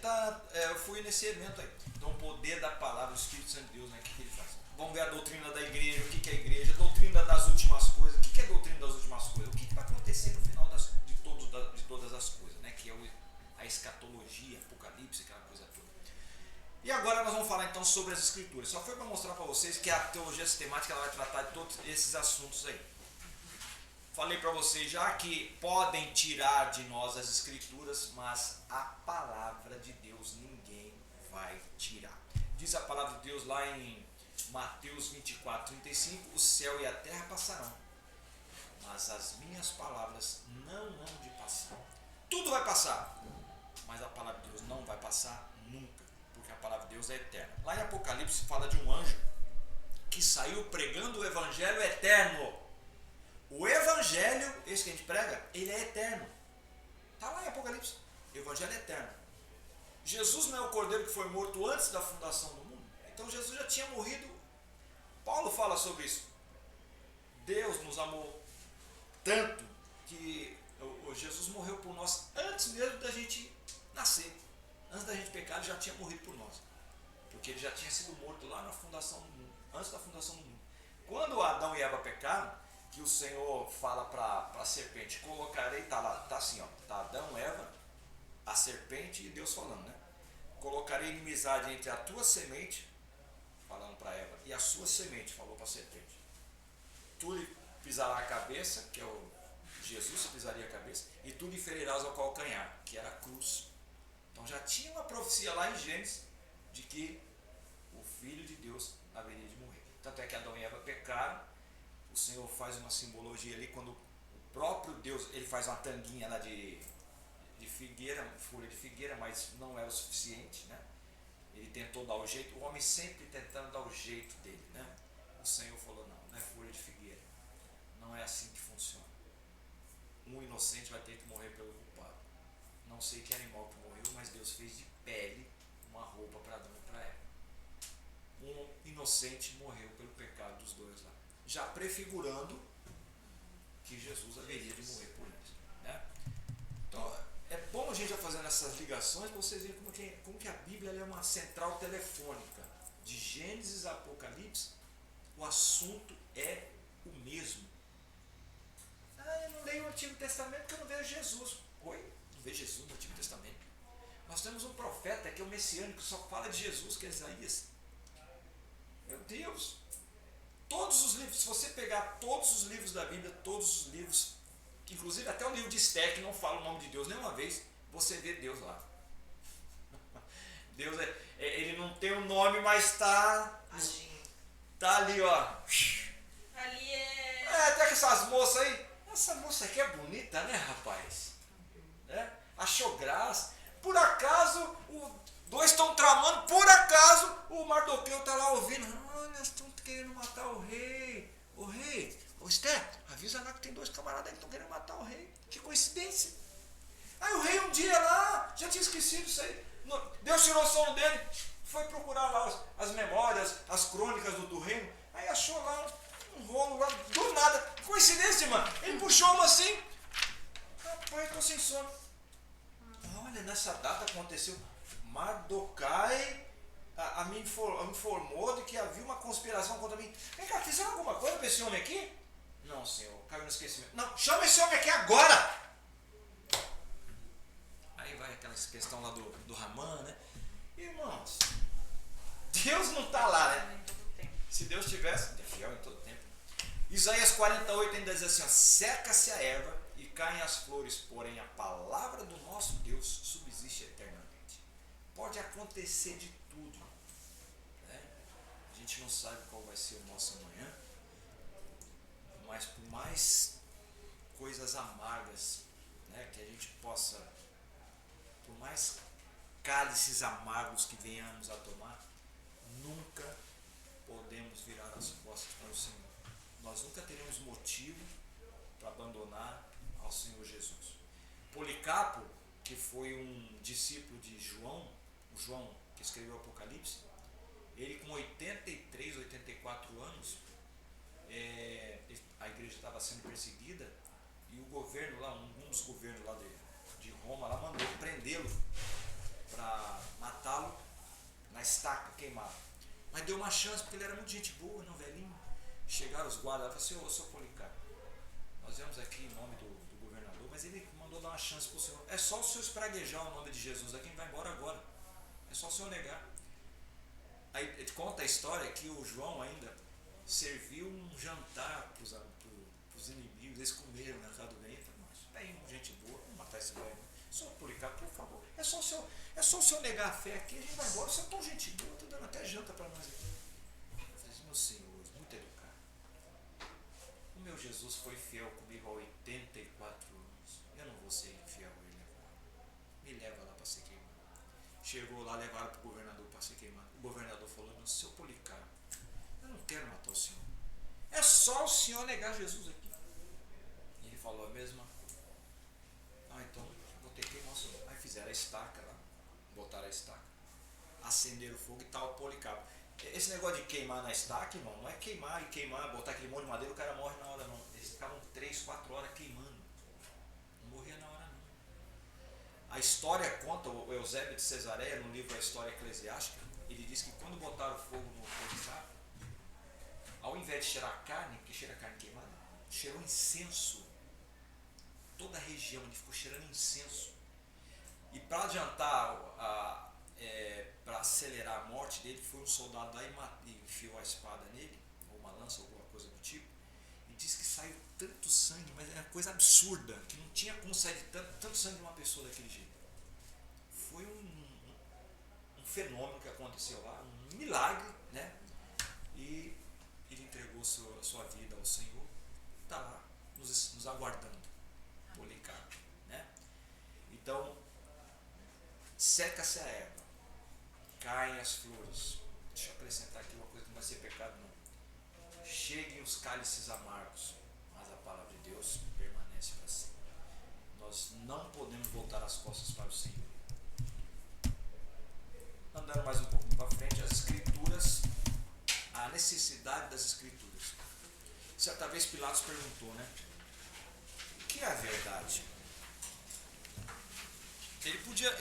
eu fui nesse evento aí. Então, o poder da palavra, o Espírito Santo de Deus, né? O que ele faz? Vamos ver a doutrina da igreja, o que é a igreja, a doutrina das últimas coisas. O que é a doutrina das últimas coisas? O que vai acontecer no final de todas as coisas, né? Que é a escatologia, Apocalipse, aquela coisa toda. E agora nós vamos falar então sobre as escrituras. Só foi para mostrar para vocês que a teologia sistemática ela vai tratar de todos esses assuntos aí. Falei para vocês já que podem tirar de nós as escrituras, mas a palavra de Deus ninguém vai tirar. Diz a palavra de Deus lá em Mateus 24:35, o céu e a terra passarão, mas as minhas palavras não hão de passar. Tudo vai passar, mas a palavra de Deus não vai passar nunca, porque a palavra de Deus é eterna. Lá em Apocalipse fala de um anjo que saiu pregando o evangelho eterno. O evangelho, esse que a gente prega, ele é eterno. Está lá em Apocalipse. O evangelho é eterno. Jesus não é o cordeiro que foi morto antes da fundação do mundo? Então Jesus já tinha morrido. Paulo fala sobre isso. Deus nos amou tanto que Jesus morreu por nós antes mesmo da gente nascer. Antes da gente pecar, ele já tinha morrido por nós. Porque ele já tinha sido morto lá na fundação do mundo, antes da fundação do mundo. Quando Adão e Eva pecaram, que o Senhor fala para a serpente, colocarei, tá lá, tá assim, ó, tá Adão, Eva, a serpente e Deus falando, né? Colocarei inimizade entre a tua semente, falando para Eva, e a sua semente, falou para a serpente. Tu lhe pisarás a cabeça, que é o Jesus, pisaria a cabeça, e tu lhe ferirás ao calcanhar, que era a cruz. Então já tinha uma profecia lá em Gênesis de que o Filho de Deus haveria de morrer. Tanto é que Adão e Eva pecaram. O Senhor faz uma simbologia ali quando o próprio Deus, ele faz uma tanguinha lá de figueira, folha de figueira, mas não era o suficiente, né? Ele tentou dar o jeito, o homem sempre tentando dar o jeito dele, né? O Senhor falou, não é folha de figueira, não é assim que funciona. Um inocente vai ter que morrer pelo culpado. Não sei que animal que morreu, mas Deus fez de pele uma roupa para Adão e para Eva. Um inocente morreu pelo pecado dos dois lá, já prefigurando que Jesus haveria de morrer por eles, né? Então é bom a gente já fazendo essas ligações para vocês verem como que a Bíblia é uma central telefônica. De Gênesis a Apocalipse, o assunto é o mesmo. Eu não leio o Antigo Testamento porque eu não vejo Jesus. Oi? Não vejo Jesus no Antigo Testamento? Nós temos um profeta que é o messiânico, que só fala de Jesus, que é Isaías. Meu Deus! Todos os livros, se você pegar todos os livros da Bíblia, todos os livros, inclusive até o livro de Esther, que não fala o nome de Deus nenhuma vez, você vê Deus lá. Deus ele não tem um nome, mas está ali, ó. Ali é. Até que essas moças aí, essa moça aqui é bonita, né, rapaz? Achou graça. Por acaso, dois estão tramando, por acaso, o Mardoqueu está lá ouvindo. Olha, estão querendo matar o rei. O rei, Esther, avisa lá que tem dois camaradas aí que estão querendo matar o rei. Que coincidência. Aí o rei um dia lá, já tinha esquecido isso aí. Deus tirou o sono dele, foi procurar lá as memórias, as crônicas do reino. Aí achou lá um rolo lá, do nada. Coincidência, mano. Ele puxou uma assim. Rapaz, estou sem sono. Olha, nessa data aconteceu. Mardoquai me informou de que havia uma conspiração contra mim. Vem cá, fizeram alguma coisa para esse homem aqui? Não, senhor, caiu no esquecimento. Não, chama esse homem aqui agora! Aí vai aquela questão lá do Ramã, né? Irmãos, Deus não está lá, né? Se Deus tivesse, é fiel em todo tempo. Isaías 48 ainda diz assim, ó, seca-se a erva e caem as flores, porém a palavra do nosso Deus subsiste eternamente. Pode acontecer de tudo, né? A gente não sabe qual vai ser o nosso amanhã, mas por mais coisas amargas, né, que a gente possa, por mais cálices amargos que venhamos a tomar, nunca podemos virar as costas para o Senhor. Nós nunca teremos motivo para abandonar ao Senhor Jesus. Policarpo, que foi um discípulo de João, o João que escreveu o Apocalipse, ele com 83, 84 anos, a igreja estava sendo perseguida e o governo lá, um dos governos lá de Roma, lá mandou prendê-lo para matá-lo na estaca, queimado. Mas deu uma chance, porque ele era muito gente boa, não velhinho. Chegaram os guardas lá e falaram, senhor Policarpo, nós viemos aqui em nome do governador, mas ele mandou dar uma chance para o senhor. É só o senhor espraguejar o nome de Jesus aqui, ele vai embora agora. É só o senhor negar. Aí ele conta a história que o João ainda serviu um jantar para os inimigos, eles comeram na casa do rei. Bem, gente boa, vamos matar esse velho. Senhor Policarpo, por favor, é só o senhor negar a fé aqui, a gente vai embora. Você é tão gente boa, estou dando até janta para nós aqui. Eu falei, meu Senhor, muito educado. O meu Jesus foi fiel comigo há 84 anos. Eu não vou ser infiel a ele agora. Me leva lá para ser queimado. Chegou lá, levaram para o governador para ser queimado. O governador falou, não, seu Policarpo, eu não quero matar o senhor. É só o senhor negar Jesus aqui. E ele falou a mesma coisa. Então vou ter que queimar o senhor. Aí fizeram a estaca lá, botaram a estaca, acenderam o fogo e tal, o Policarpo. Esse negócio de queimar na estaca, irmão, não é queimar e queimar, botar aquele monte de madeira, o cara morre na hora não. Eles ficavam 3, 4 horas queimando. Não morria na hora não. A história conta, o Eusébio de Cesareia, no livro A História Eclesiástica, ele diz que quando botaram fogo no Policarpo, ao invés de cheirar carne, porque cheira carne queimada, cheirou incenso. Toda a região ele ficou cheirando incenso. E para adiantar, para acelerar a morte dele, foi um soldado lá e enfiou a espada nele, ou uma lança, alguma coisa do tipo, e disse que saiu tanto sangue, mas era uma coisa absurda, que não tinha como sair tanto sangue de uma pessoa daquele jeito. Foi um fenômeno que aconteceu lá, um milagre, né? E ele entregou sua vida ao Senhor, está lá nos aguardando, Policarpo, né? Então, seca-se a erva, caem as flores. Deixa eu acrescentar aqui uma coisa que não vai ser pecado não. Cheguem os cálices amargos, mas a palavra de Deus permanece para sempre. Nós não podemos voltar as costas para o Senhor. Andando mais um pouquinho para frente, as escrituras, a necessidade das escrituras. Certa vez Pilatos perguntou, né? O que é a verdade? Ele podia...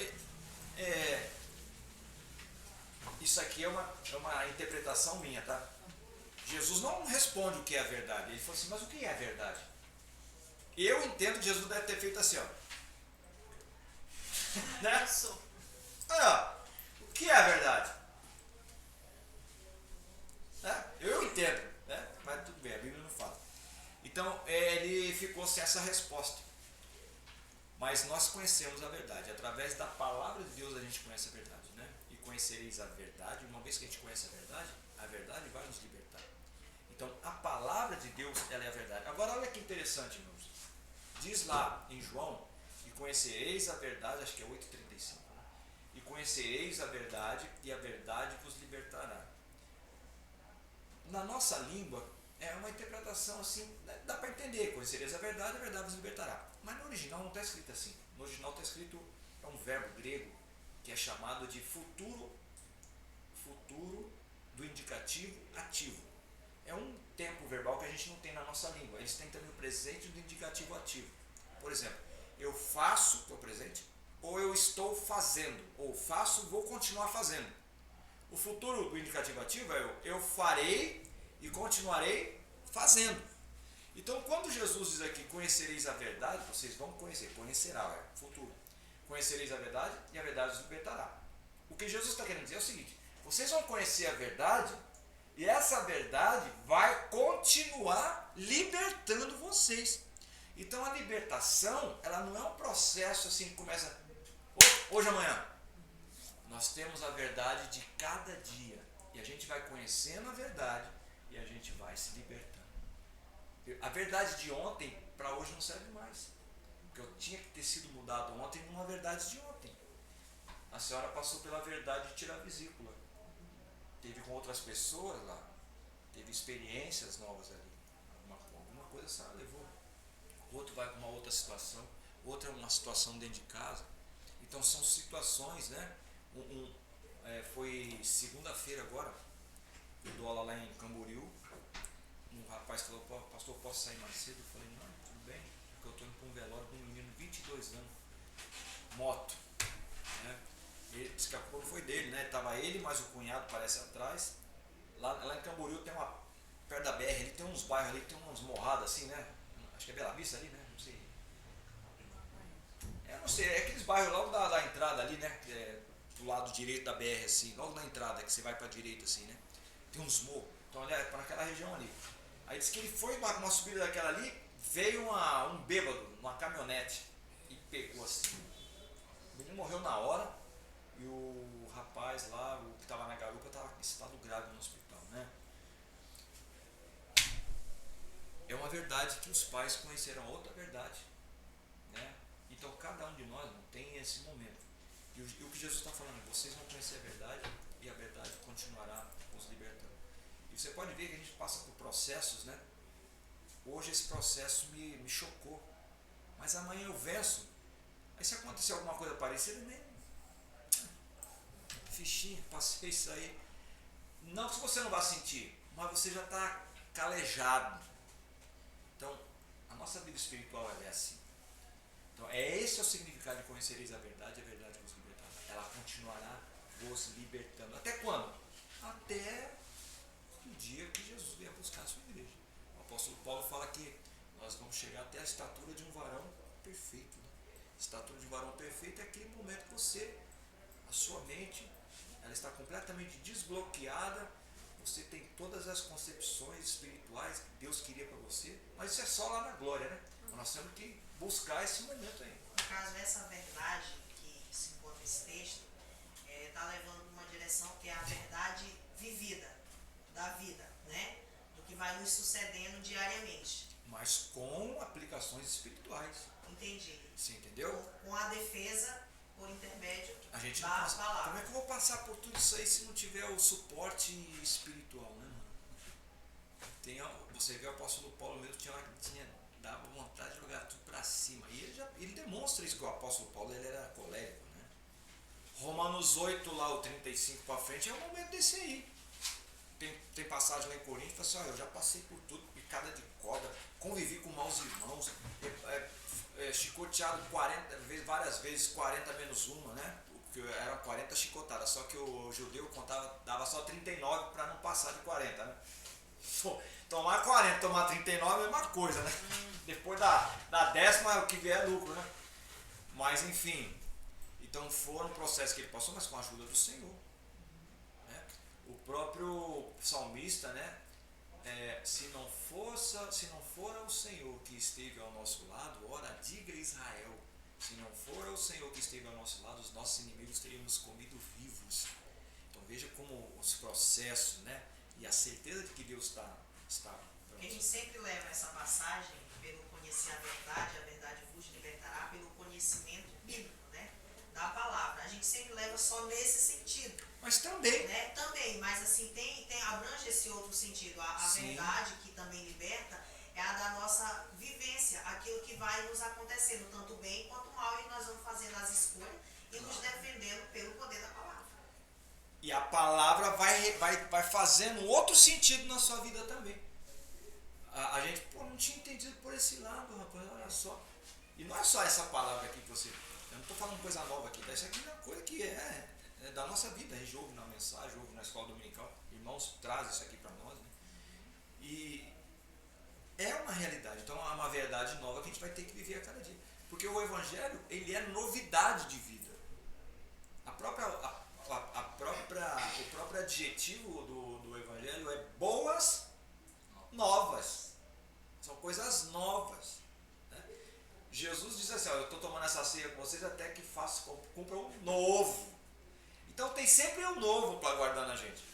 isso aqui é uma interpretação minha, tá? Jesus não responde o que é a verdade. Ele falou assim, mas o que é a verdade? Eu entendo que Jesus deve ter feito assim, ó. Né? Ah, o que é a verdade? Eu entendo, né? Mas tudo bem, a Bíblia não fala. Então ele ficou sem essa resposta. Mas nós conhecemos a verdade. Através da palavra de Deus a gente conhece a verdade, né? E conhecereis a verdade. Uma vez que a gente conhece a verdade vai nos libertar. Então a palavra de Deus, ela é a verdade. Agora olha que interessante, irmãos. Diz lá em João, e conhecereis a verdade, acho que é 8,35. Né? E conhecereis a verdade, e a verdade vos libertará. Na nossa língua, é uma interpretação assim, né? Dá para entender, conhecereis a verdade vos libertará. Mas no original não está escrito assim. No original está escrito, é um verbo grego, que é chamado de futuro do indicativo ativo. É um tempo verbal que a gente não tem na nossa língua. Eles têm também o presente do indicativo ativo. Por exemplo, eu faço, que é o presente, ou eu estou fazendo, ou faço, vou continuar fazendo. O futuro do indicativo ativo é eu farei e continuarei fazendo. Então, quando Jesus diz aqui, conhecereis a verdade, vocês vão conhecer, conhecerá, é futuro. Conhecereis a verdade e a verdade os libertará. O que Jesus está querendo dizer é o seguinte, vocês vão conhecer a verdade e essa verdade vai continuar libertando vocês. Então, a libertação, ela não é um processo assim que começa hoje, amanhã. Nós temos a verdade de cada dia e a gente vai conhecendo a verdade e a gente vai se libertando. A verdade de ontem para hoje não serve mais, porque eu tinha que ter sido mudado ontem numa verdade de ontem. A senhora passou pela verdade de tirar a vesícula, teve com outras pessoas lá, teve experiências novas ali, alguma coisa a senhora levou. Outro vai para uma outra situação, outra é uma situação dentro de casa. Então são situações, né? Foi segunda-feira agora, eu dou aula lá em Camboriú. Um rapaz falou, pastor, posso sair mais cedo? Eu falei, não, tudo bem, porque eu estou indo para um velório de um menino de 22 anos, moto, né? Ele disse que a culpa foi dele, né? Estava ele, mais o cunhado parece atrás. Lá em Camboriú tem perto da BR, ele tem uns bairros ali, tem umas morradas assim, né? Acho que é Bela Vista ali, né? Não sei. Não sei, é aqueles bairros logo da entrada ali, né? Do lado direito da BR, assim, logo na entrada que você vai para a direita, assim, né? Tem uns morros, então olha, para aquela região ali. Aí disse que ele foi uma subida daquela ali, veio um bêbado, numa caminhonete, e pegou assim. O menino morreu na hora, e o rapaz lá, o que estava na garupa, estava em estado grave no hospital, né? É uma verdade que os pais conheceram outra verdade, né? Então cada um de nós não tem esse momento. E o que Jesus está falando, vocês vão conhecer a verdade e a verdade continuará os libertando. E você pode ver que a gente passa por processos, né? Hoje esse processo me chocou, mas amanhã eu venço. Aí se acontecer alguma coisa parecida, fichinha, passei isso aí. Não que você não vá sentir, mas você já está calejado. Então, a nossa vida espiritual é assim. Então, esse é o significado de conhecereis a verdade vos libertará. Ela continuará vos libertando. Até quando? Até o dia que Jesus vier buscar a sua igreja. O apóstolo Paulo fala que nós vamos chegar até a estatura de um varão perfeito. Né? A estatura de um varão perfeito é aquele momento que a sua mente, ela está completamente desbloqueada, você tem todas as concepções espirituais que Deus queria para você, mas isso é só lá na glória, né? Nós temos que buscar esse momento aí. No caso, essa verdade que se encontra nesse texto está levando uma direção que é a verdade vivida, da vida, né? Do que vai nos sucedendo diariamente. Mas com aplicações espirituais. Entendi. Você entendeu? Com a defesa por intermédio a gente da não passa, palavra. como é que eu vou passar por tudo isso aí se não tiver o suporte espiritual, né, mano? Você vê o apóstolo Paulo mesmo, dava vontade de jogar tudo para cima. E ele demonstra isso, que o apóstolo Paulo ele era colérico, né? Romanos 8, lá o 35 para frente, é o momento desse aí. Tem passagem lá em Coríntios, fala assim, eu já passei por tudo, picada de cobra, convivi com maus irmãos, chicoteado várias vezes, 40 menos uma, né? Porque eram 40 chicotadas, só que o judeu dava só 39 para não passar de 40, né? Tomar 40, tomar 39 é a mesma coisa, né? Depois da décima, o que vier é lucro, né? Mas enfim, Então foram processos que ele passou, mas com a ajuda do Senhor. Né? O próprio salmista, né? Se não for o Senhor que esteve ao nosso lado, ora, diga Israel, se não for o Senhor que esteve ao nosso lado, os nossos inimigos teriam comido vivos. Então veja como os processos, né? E a certeza de que Deus está Porque a gente sempre leva essa passagem pelo conhecer a verdade vos libertará, pelo conhecimento bíblico, né? Da palavra. A gente sempre leva só nesse sentido. Mas também. Né? Também, mas assim, abrange esse outro sentido. A verdade que também liberta é a da nossa vivência, aquilo que vai nos acontecendo, tanto bem quanto mal, e nós vamos fazendo as escolhas e nos defendendo pelo poder da palavra. E a palavra vai fazendo outro sentido na sua vida também. A gente não tinha entendido por esse lado, rapaz, olha só. E não é só essa palavra aqui que você... Eu não estou falando coisa nova aqui, tá? Isso aqui é uma coisa que é da nossa vida. A gente ouve na mensagem, ouve na escola dominical. Irmãos trazem isso aqui para nós. Né? E é uma realidade. Então é uma verdade nova que a gente vai ter que viver a cada dia. Porque o Evangelho, ele é novidade de vida. O próprio adjetivo do Evangelho é boas novas. São coisas novas. Né? Jesus diz assim, eu estou tomando essa ceia com vocês até que cumpra um novo. Então tem sempre um novo para guardar na gente.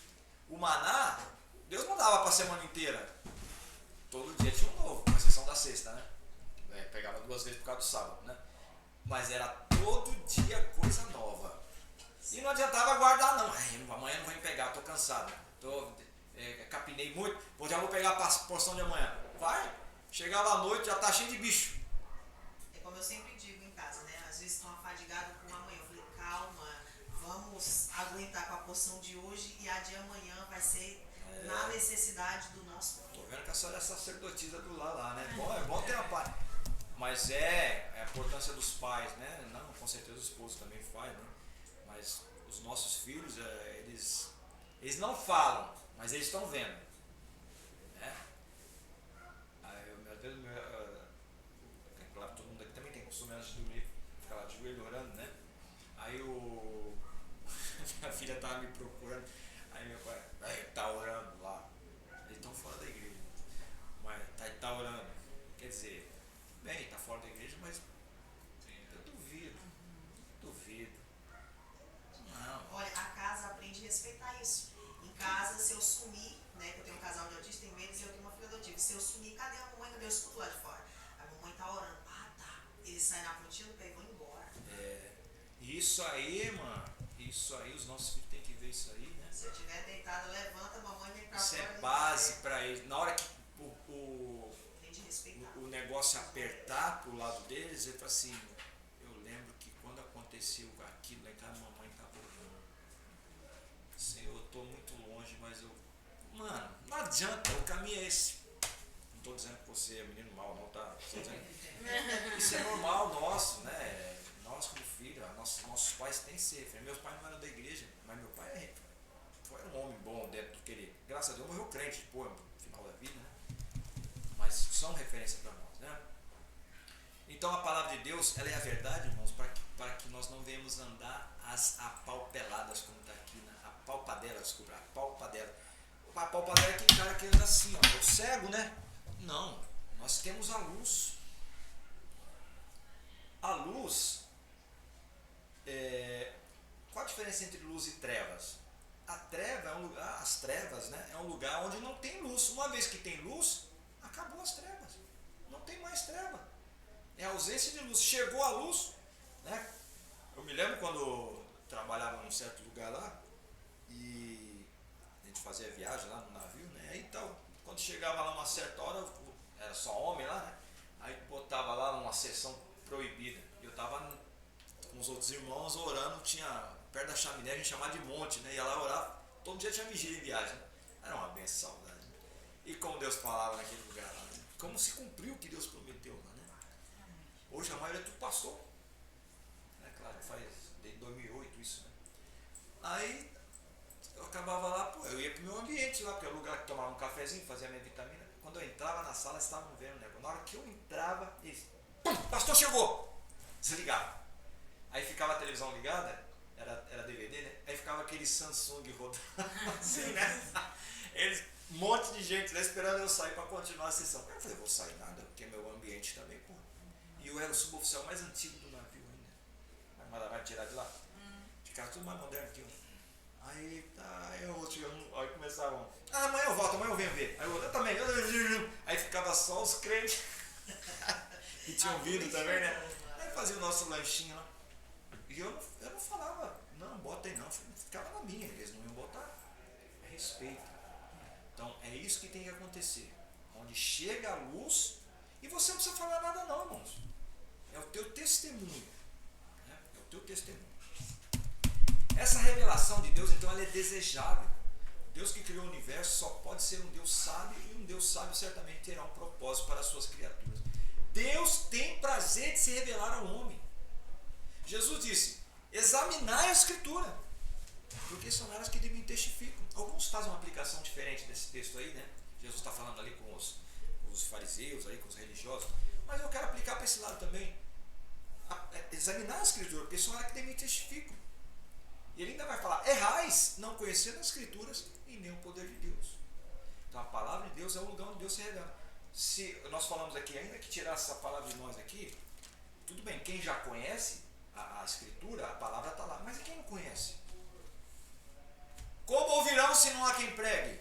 O maná, Deus não dava para a semana inteira. Todo dia tinha um novo, com exceção da sexta, né? Pegava 2 vezes por causa do sábado, né? Mas era todo dia coisa nova. E não adiantava guardar não. Amanhã não vou me pegar, estou cansado. Capinei muito, já vou pegar a porção de amanhã. Vai, chegava à noite, já está cheio de bicho. É como eu sempre digo em casa, né? Às vezes estão afadigados com amanhã. Eu falei, calma, vamos aguentar com a porção de hoje e a de amanhã vai ser na necessidade do nosso corpo. Tô vendo que a senhora é sacerdotisa do lá, né? É bom ter uma paz. Mas a importância dos pais, né? Não, com certeza o esposo também faz, né? Mas os nossos filhos, eles não falam, mas eles estão vendo. Né? Claro, todo mundo aqui também tem costume antes de dormir, ficar lá de joelho orando, né? Aí minha filha estava me procurando, aí meu pai, tá orando lá. Eles estão fora da igreja, mas tá orando. Quer dizer, bem, tá fora da igreja, mas eu duvido. Não. Olha, a casa aprende a respeitar isso. Em casa, se eu sumir, né, que eu tenho um casal de autistas, tem medo, e eu tenho uma filha adotiva. Se eu sumir, cadê a mamãe? Cadê? Eu escuto lá de fora. A mamãe tá orando. Ah, tá. Eles saem na pontinha do pé e vão embora. Isso aí, mano. Isso aí, os nossos filhos têm que ver isso aí, né? Se eu estiver deitado, levanta, a mamãe vem pra Isso fora. é base para eles. Na hora que Tem de respeitar. o negócio apertar pro lado deles, ele fala assim, eu lembro que quando aconteceu aquilo lá em casa, a mamãe estava orando. Senhor, eu tô muito longe, mas mano, não adianta, o caminho é esse. Não estou dizendo que você é menino mau, não, tá? Isso é normal nosso, né? Nós como filho, nossos pais têm que ser. Meus pais não eram da igreja, mas meu pai foi um homem bom dentro do que ele, graças a Deus, morreu crente, pô, no final da vida, né? Mas são referência para nós, né? Então a palavra de Deus, ela é a verdade, irmãos, para que nós não venhamos andar as apalpeladas, como está aqui, né? A palpadela é aquele cara que anda assim, ó, é o cego, né? Não, nós temos a luz. A luz, qual a diferença entre luz e trevas? A treva é um lugar, as trevas, né, é um lugar onde não tem luz. Uma vez que tem luz, acabou as trevas. Não tem mais treva. É a ausência de luz. Chegou a luz, né? Eu me lembro quando trabalhava num certo lugar lá e a gente fazia viagem lá no navio, né? Então, quando chegava lá uma certa hora, era só homem lá, né? Aí botava lá uma sessão proibida. Eu estava com os outros irmãos orando, tinha perto da chaminé, a gente chamava de monte, né? Ia lá orar, todo dia tinha vigília em viagem. Era uma benção, saudade. E como Deus falava naquele lugar lá, né? Como se cumpriu o que Deus prometeu lá, né? Hoje a maioria é tudo pastor. É claro, faz desde 2008 isso, né? Aí eu acabava lá, pô, eu ia pro meu ambiente lá, porque é o lugar que tomava um cafezinho, fazia minha vitamina. Quando eu entrava na sala, eles estavam vendo o negócio. Na hora que eu entrava, eles, pastor chegou! Desligava. Aí ficava a televisão ligada, era DVD, né? Aí ficava aquele Samsung rodando assim, né? Um monte de gente lá esperando eu sair para continuar a sessão. Eu falei, vou sair nada, porque é meu ambiente também, pô. E eu era o suboficial mais antigo do navio ainda. Vai tirar de lá? Ficava tudo mais moderno que eu. Aí aí começavam, amanhã eu volto, amanhã eu venho ver. Aí eu também. Aí ficava só os crentes que tinham vindo também, né? Aí fazia o nosso lanchinho lá. E eu não falava, não, bota aí não. Ficava na minha, eles não iam botar. É respeito. Então é isso que tem que acontecer. Onde chega a luz, e você não precisa falar nada não, irmãos. É o teu testemunho. Né? É o teu testemunho. Essa revelação de Deus, então, ela é desejável. Deus que criou o universo só pode ser um Deus sábio, e um Deus sábio certamente terá um propósito para as suas criaturas. Deus tem prazer de se revelar ao homem. Jesus disse, examinai a Escritura, porque são elas que de mim testificam. Alguns fazem uma aplicação diferente desse texto aí, né? Jesus está falando ali com os fariseus, aí, com os religiosos, mas eu quero aplicar para esse lado também. Examinar a Escritura, porque são elas que de mim testificam. E ele ainda vai falar, errais, não conhecendo as Escrituras e nem o poder de Deus. Então a palavra de Deus é o lugar onde Deus se revela. Se nós falamos aqui, ainda que tirar essa palavra de nós aqui, tudo bem, quem já conhece a Escritura, a palavra está lá, mas e quem não conhece? Como ouvirão se não há quem pregue?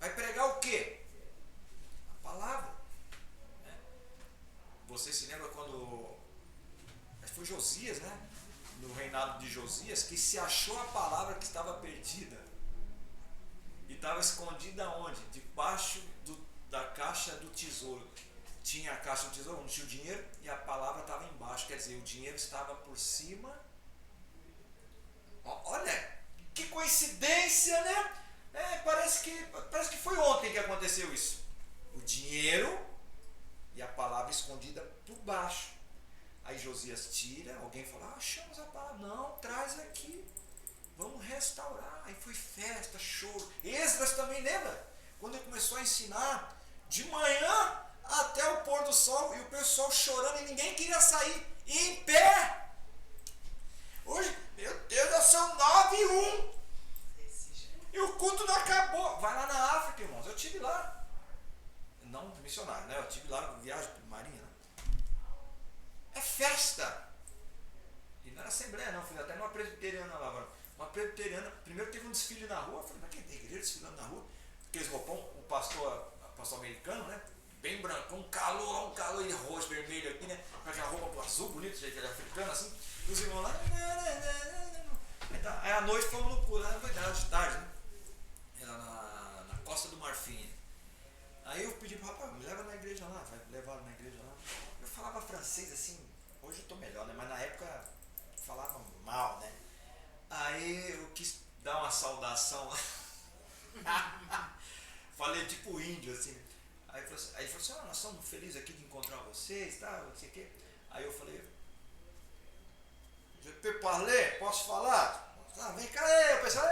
Vai pregar o quê? A palavra. Né? Você se lembra quando foi Josias, né? No reinado de Josias, que se achou a palavra que estava perdida e estava escondida onde? Debaixo da caixa do tesouro. Tinha a caixa do tesouro, onde tinha o dinheiro, e a palavra estava embaixo, quer dizer, o dinheiro estava por cima. Olha, que coincidência, né? Parece que foi ontem que aconteceu isso. O dinheiro e a palavra escondida por baixo. Aí Josias tira, alguém fala, achamos a palavra. Não, traz aqui. Vamos restaurar. Aí foi festa, choro. Esdras também, lembra? Quando ele começou a ensinar, de manhã até o pôr do sol, e o pessoal chorando e ninguém queria sair. E em pé. Hoje, meu Deus, já são 9h01. E o culto não acabou. Vai lá na África, irmãos. Eu estive lá. Não missionário, né? Eu estive lá, viagem para Marinha, né? É festa. E não era assembleia não, fui até numa presbiteriana lá agora. Uma presbiteriana, primeiro teve um desfile na rua, eu falei, mas quem tem igreja desfilando na rua? Aqueles roupão, o pastor americano, né? Bem branco, um calor de roxo, vermelho aqui, né? Com aquela roupa azul, bonito, jeito ele africano, assim. E os irmãos lá. Aí à noite fomos no culto, era de tarde, né? Era na Costa do Marfim. Aí eu pedi pro rapaz, me leva na igreja lá, vai levar na igreja lá. Eu falava francês assim, hoje eu tô melhor, né? Mas na época falava mal, né? Aí eu quis dar uma saudação lá. Falei tipo índio, assim. Aí ele falou assim, nós estamos felizes aqui de encontrar vocês, tá? Não sei o quê. Aí eu falei, je peux parler? Posso falar? Vem cá aí, o pessoal,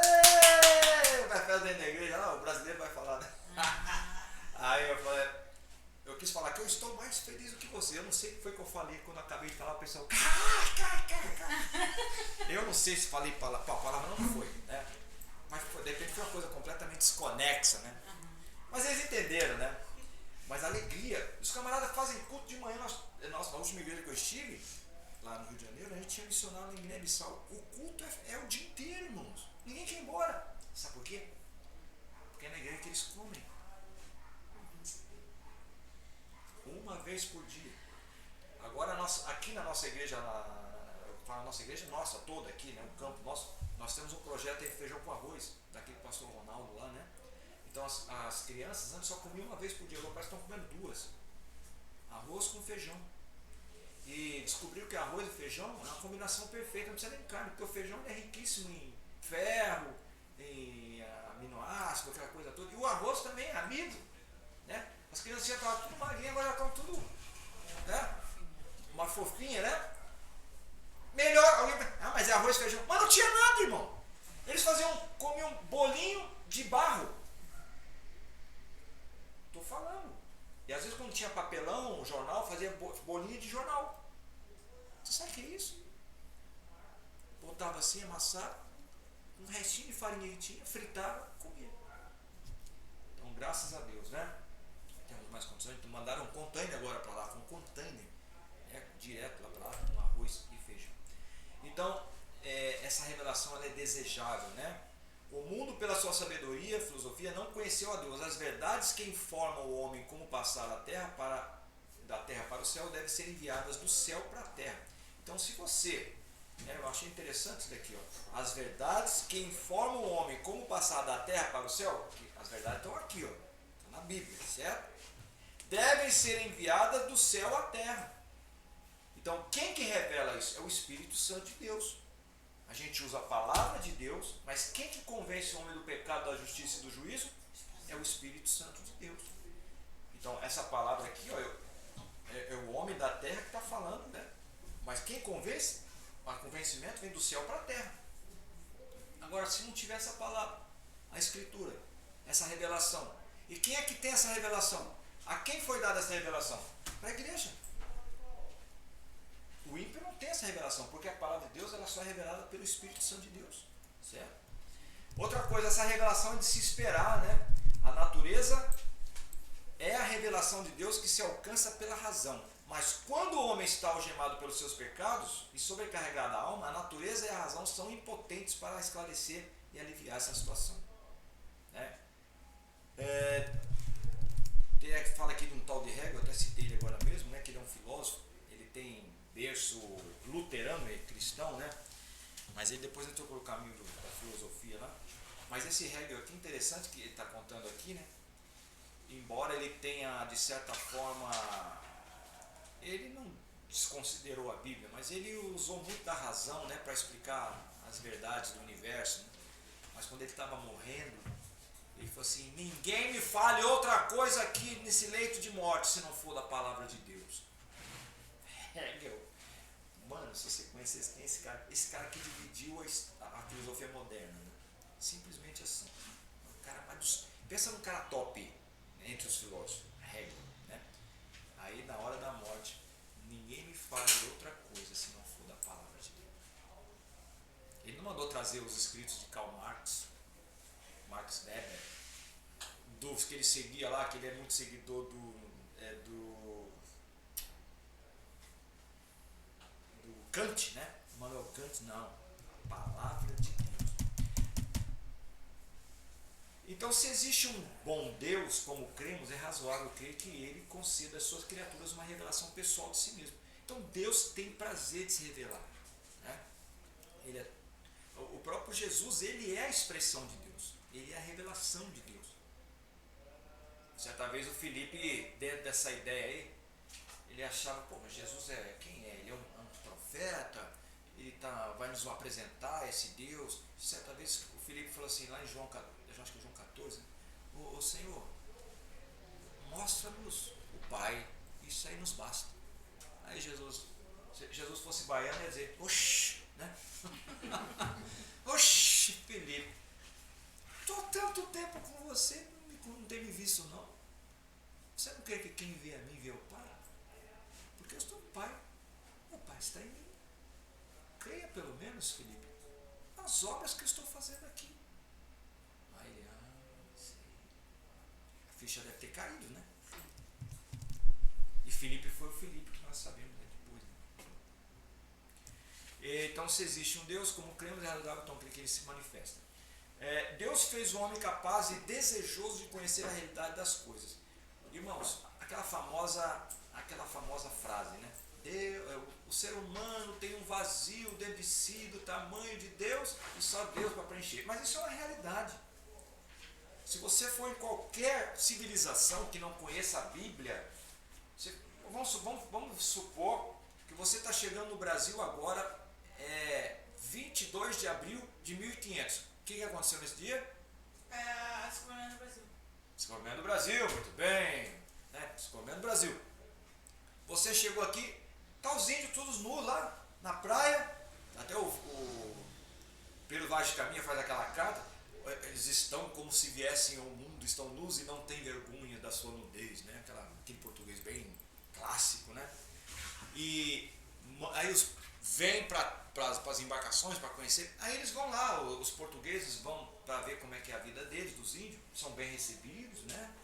vai ficar dentro da igreja lá, o brasileiro vai falar, né? Aí eu falei, eu quis falar que eu estou mais feliz do que você. Eu não sei o que foi que eu falei quando eu acabei de falar, o pessoal, eu não sei se falei a palavra, não foi, né? Mas de repente foi uma coisa completamente desconexa, né? Mas eles entenderam, né? Mas a alegria, os camaradas fazem culto de manhã, na última igreja que eu estive, lá no Rio de Janeiro, a gente tinha missionário em Guiné-Bissau. O culto é o dia inteiro, irmãos. Ninguém quer ir embora. Sabe por quê? Porque é na igreja que eles comem. Uma vez por dia. Agora aqui na nossa igreja, a nossa igreja nossa toda aqui, né, o campo nosso, nós temos um projeto de feijão com arroz, daquele pastor Ronaldo lá, né? Então as crianças antes só comiam uma vez por dia, agora parece que estão comendo 2. Arroz com feijão. E descobriram que arroz e feijão é uma combinação perfeita, não precisa nem carne, porque o feijão é riquíssimo em ferro, em aminoácido, aquela coisa toda. E o arroz também é amido, né? As crianças já estavam tudo magrinhas, agora já estão tudo, né? Uma fofinha, né? Melhor, alguém vai, mas é arroz e feijão. Mas não tinha nada, irmão. Eles comiam um bolinho de barro. Tô falando. E às vezes quando tinha papelão, jornal, fazia bolinho de jornal. Você sabe o que é isso? botava assim, amassava, um restinho de farinha que tinha, fritava, comia. Então, graças a Deus, né? Temos mais condições. Então, mandaram um container agora para lá, foi um container, direto lá para lá, com arroz e feijão. Então, essa revelação ela é desejável, né? O mundo, pela sua sabedoria, filosofia, não conheceu a Deus. As verdades que informam o homem como passar da terra para o céu devem ser enviadas do céu para a terra. Então, se você, eu achei interessante isso daqui, ó. As verdades que informam o homem como passar da terra para o céu, as verdades estão aqui, ó, estão na Bíblia, certo? Devem ser enviadas do céu à terra. Então, quem que revela isso? É o Espírito Santo de Deus. A gente usa a palavra de Deus, mas quem que convence o homem do pecado, da justiça e do juízo? É o Espírito Santo de Deus. Então, essa palavra aqui, ó, é o homem da terra que está falando, né? Mas quem convence? O convencimento vem do céu para a terra. Agora, se não tiver essa palavra, a Escritura, essa revelação, e quem é que tem essa revelação? A quem foi dada essa revelação? Para a igreja. O ímpio não tem essa revelação, porque a palavra de Deus ela só é revelada pelo Espírito Santo de Deus, certo? Outra coisa, essa revelação é de se esperar, né? A natureza é a revelação de Deus que se alcança pela razão, mas quando o homem está algemado pelos seus pecados e sobrecarregado a alma, a natureza e a razão são impotentes para esclarecer e aliviar essa situação, né? Fala aqui de um tal de Hegel, eu até citei ele agora mesmo, né? Que ele é um filósofo, ele tem berço luterano e cristão, né? Mas aí depois eu estou colocando o caminho da filosofia lá. Mas esse Hegel aqui, interessante que ele está contando aqui, né? Embora ele tenha, de certa forma, ele não desconsiderou a Bíblia, mas ele usou muito da razão, né? Para explicar as verdades do universo, né? Mas quando ele estava morrendo, ele falou assim: ninguém me fale outra coisa aqui nesse leito de morte se não for da palavra de Deus. Hegel, mano, se você conhecesse quem é esse cara que dividiu a filosofia moderna, né? Simplesmente assim. O cara pensa num cara top, né, entre os filósofos, Hegel, né? Aí na hora da morte, ninguém me fale outra coisa se não for da palavra de Deus. Ele não mandou trazer os escritos de Karl Marx, Max Weber, dos que ele seguia lá, que ele é muito seguidor do Kant, né? Immanuel Kant, não. A palavra de Deus. Então, se existe um bom Deus, como cremos, é razoável crer que ele conceda às suas criaturas uma revelação pessoal de si mesmo. Então, Deus tem prazer de se revelar, né? O próprio Jesus, ele é a expressão de Deus. Ele é a revelação de Deus. Certa vez o Felipe, dentro dessa ideia aí, ele achava, pô, mas Jesus quem é? Ele é um profeta, ele vai nos apresentar esse Deus. Certa vez o Felipe falou assim, lá em João 14, ô Senhor, mostra-nos o Pai, isso aí nos basta. Aí se Jesus fosse baiano, ia dizer, oxi, né? Oxi, Felipe, estou tanto tempo com você, não tem me visto não. Você não crê que quem vê a mim vê o Pai? Porque eu estou no Pai. O Pai está em mim. Creia pelo menos, Felipe, nas obras que eu estou fazendo aqui. Aí ele, sei. A ficha deve ter caído, né? E Felipe foi o Felipe que nós sabemos, né, depois. Né? Então, se existe um Deus, como cremos, é razoável então crer que ele se manifesta. Deus fez o homem capaz e desejoso de conhecer a realidade das coisas. Irmãos, aquela famosa frase, né? O ser humano tem um vazio dentro de si do tamanho de Deus e só Deus para preencher. Mas isso é uma realidade. Se você for em qualquer civilização que não conheça a Bíblia, vamos supor que você está chegando no Brasil agora, 22 de abril de 1500. O que aconteceu nesse dia? Descobrimento do Brasil. Descobrimento do Brasil, muito bem. Descobrimento do Brasil. Você chegou aqui, tá os índios todos nus lá na praia, até o Pedro Vaz de Caminha faz aquela carta, eles estão como se viessem ao mundo, estão nus e não têm vergonha da sua nudez, né? Aquele português bem clássico, né? E aí vêm para para as embarcações, para conhecer. Aí eles vão lá, os portugueses vão para ver como é que é a vida deles, dos índios, são bem recebidos, né?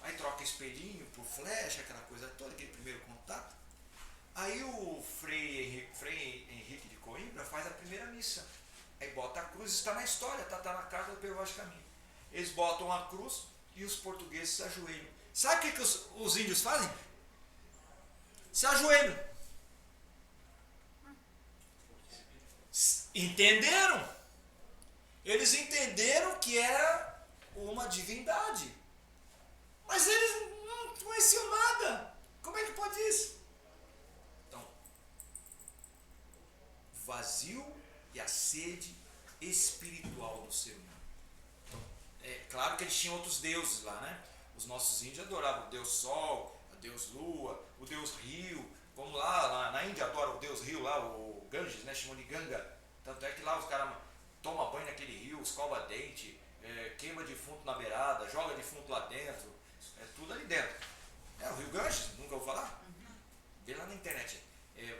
Aí troca espelhinho por flecha, aquela coisa toda, aquele primeiro contato. Aí o Frei Henrique de Coimbra faz a primeira missa. Aí bota a cruz, está na história, está na carta do Pervaz Caminho. Eles botam a cruz e os portugueses se ajoelham. Sabe o que os índios fazem? Se ajoelham. Entenderam? Eles entenderam que era uma divindade. Mas eles não conheciam nada. Como é que pode isso? Então, vazio e a sede espiritual do ser humano. Então, é claro que eles tinham outros deuses lá, né? Os nossos índios adoravam o Deus Sol, o Deus Lua, o Deus Rio. Vamos lá na Índia adoram o Deus Rio lá, o Ganges, né? Chamam de Ganga. Tanto é que lá os caras tomam banho naquele rio, escova dente, queima defunto na beirada, joga defunto lá dentro. É tudo ali dentro. É o Rio Ganges, nunca ouviu falar? Vê lá na internet.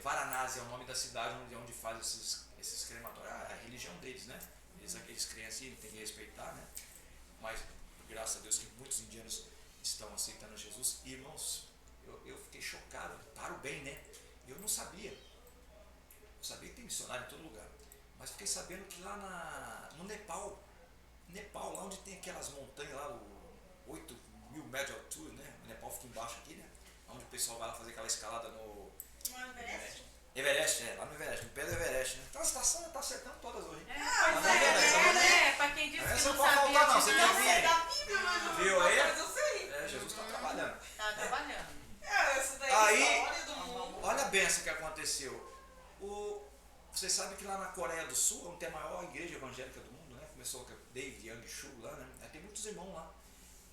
Varanasi é o nome da cidade onde faz esses crematórios. A religião deles, né? Eles creem assim, tem que respeitar, né? Mas, graças a Deus, que muitos indianos estão aceitando Jesus. Irmãos, eu fiquei chocado. Para o bem, né? Eu não sabia. Eu sabia que tem missionário em todo lugar. Mas fiquei sabendo que lá no Nepal, lá onde tem aquelas montanhas lá, 8.000 metros de altura, né? O Nepal fica embaixo aqui, né? Onde o pessoal vai lá fazer aquela escalada no Everest? Everest, lá no Everest, no pé do Everest, né? Então a estação está acertando todas hoje. Pra quem disse que Essa não não pode sabia faltar, não. de Você nada, tem que vir. Da Bíblia, mas Viu aí? mas eu sei. Jesus está trabalhando. tá trabalhando. Essa daí Aí, é a história do mundo. olha a benção que aconteceu. Vocês sabem que lá na Coreia do Sul, onde tem a maior igreja evangélica do mundo, né? Começou com David Yang Shu lá, né? Tem muitos irmãos lá.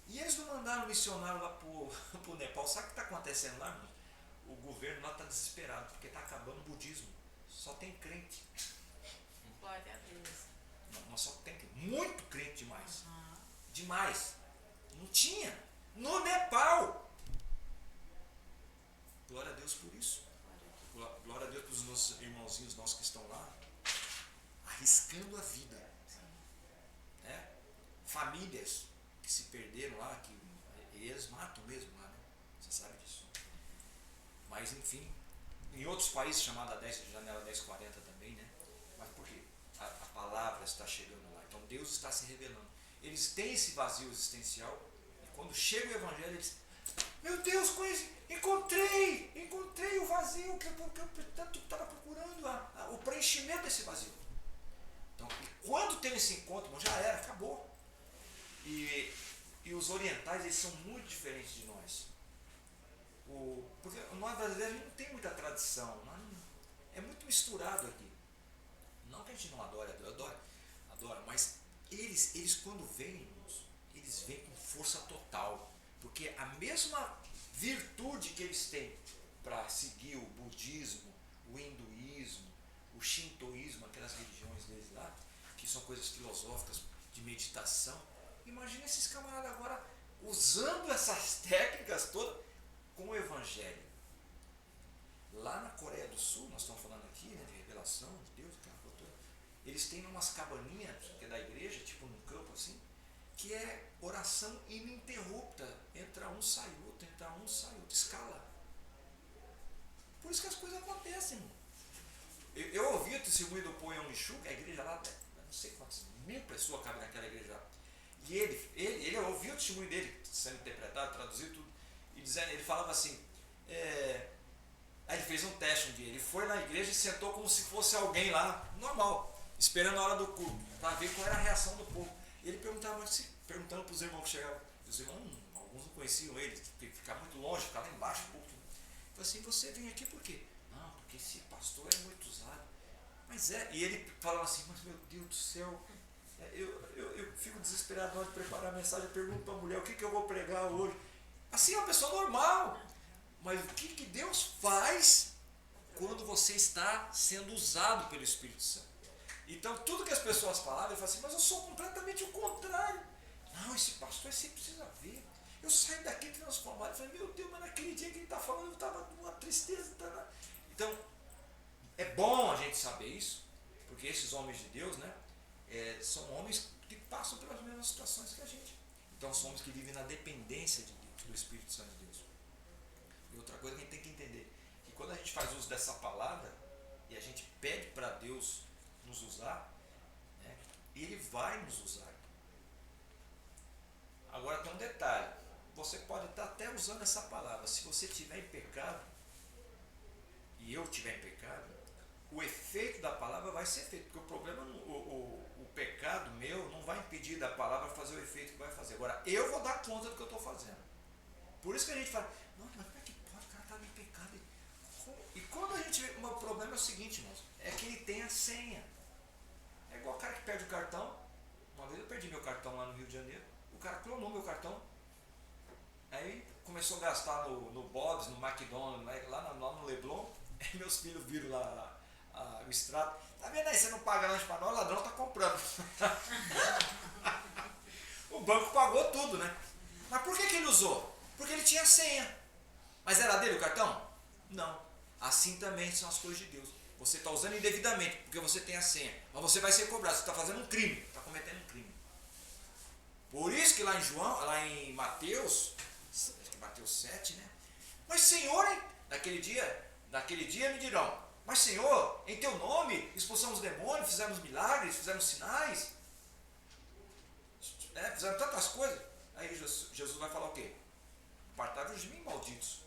E eles não mandaram um missionário lá pro Nepal. Sabe o que está acontecendo lá, irmão? O governo lá está desesperado, porque está acabando o budismo. Só tem crente. Glória a Deus. Nós só tem muito crente demais. Demais. Não tinha. No Nepal. Glória a Deus por isso. Glória a Deus pelos nossos irmãozinhos nossos que estão lá, arriscando a vida. Né? Famílias que se perderam lá, que eles matam mesmo lá, né? Você sabe disso. Mas enfim, em outros países chamada janela 1040 também, né? Mas por quê? A palavra está chegando lá. Então Deus está se revelando. Eles têm esse vazio existencial e quando chega o Evangelho eles: meu Deus, encontrei o vazio que eu tanto estava procurando, o preenchimento desse vazio. Então, e quando tem esse encontro, já era, acabou. E os orientais, eles são muito diferentes de nós. Porque nós brasileiros não tem muita tradição, é muito misturado aqui. Não que a gente não adore, adora, mas eles quando vêm, eles vêm com força total. Porque a mesma virtude que eles têm para seguir o budismo, o hinduísmo, o shintoísmo, aquelas religiões deles lá, que são coisas filosóficas de meditação. Imagina esses camaradas agora usando essas técnicas todas com o Evangelho. Lá na Coreia do Sul, nós estamos falando aqui, né, de revelação de Deus, aquela coisa toda, eles têm umas cabaninhas, que é da igreja, tipo num campo assim, que é oração ininterrupta. Entra um, sai outro, escala. Por isso que as coisas acontecem, irmão. Eu ouvi o testemunho do Po Yong Shu, que é a igreja lá, não sei quantas 1000 pessoas cabem naquela igreja lá. E ele ouviu o testemunho dele sendo interpretado, traduzido tudo, e dizendo, ele falava assim, aí ele fez um teste um dia, ele foi na igreja e sentou como se fosse alguém lá, normal, esperando a hora do culto, para ver qual era a reação do povo. E ele perguntando para os irmãos que chegavam, os irmãos, alguns não conheciam ele, porque ficava muito longe, ficava lá embaixo, o culto. Falei assim, você vem aqui por quê? Não, porque esse pastor é muito usado. Mas e ele falava assim, mas meu Deus do céu, eu fico desesperado na hora de preparar a mensagem, eu pergunto para a mulher, o que eu vou pregar hoje? Assim, é uma pessoa normal. Mas o que Deus faz quando você está sendo usado pelo Espírito Santo? Então, tudo que as pessoas falavam, eu falava assim, mas eu sou completamente o contrário. Não, esse pastor, você precisa ver. Eu saio daqui transformado. Eu falei, meu Deus, mas naquele dia que ele está falando, eu estava numa tristeza. Então, é bom a gente saber isso, porque esses homens de Deus, né, são homens que passam pelas mesmas situações que a gente. Então são homens que vivem na dependência de Deus, do Espírito Santo de Deus. E outra coisa que a gente tem que entender, que quando a gente faz uso dessa palavra, e a gente pede para Deus nos usar, né, Ele vai nos usar. Agora tem um detalhe, você pode estar até usando essa palavra, se você estiver em pecado, e eu estiver em pecado, o efeito da palavra vai ser feito, porque o problema, o pecado meu não vai impedir da palavra fazer o efeito que vai fazer. Agora, eu vou dar conta do que eu estou fazendo. Por isso que a gente fala, não, mas como é que pode? O cara está em pecado. E quando a gente vê, o problema é o seguinte, irmãos, é que ele tem a senha. É igual o cara que perde o cartão. Uma vez eu perdi meu cartão lá no Rio de Janeiro, o cara clonou meu cartão, aí começou a gastar no Bob's, no McDonald's, lá no Leblon. Aí meus filhos viram lá o extrato. Tá vendo aí, você não paga lanche para nós, o ladrão tá comprando. O banco pagou tudo, né? Mas por que ele usou? Porque ele tinha senha. Mas era dele o cartão? Não. Assim também são as coisas de Deus. Você está usando indevidamente, porque você tem a senha. Mas você vai ser cobrado, você está fazendo um crime, está cometendo um crime. Por isso que lá em Mateus, acho que Mateus 7, né? Mas Senhor, naquele dia me dirão, mas Senhor, em teu nome expulsamos demônios, fizemos milagres, fizemos sinais, fizemos tantas coisas. Aí Jesus vai falar o quê? Apartai-vos de mim, malditos,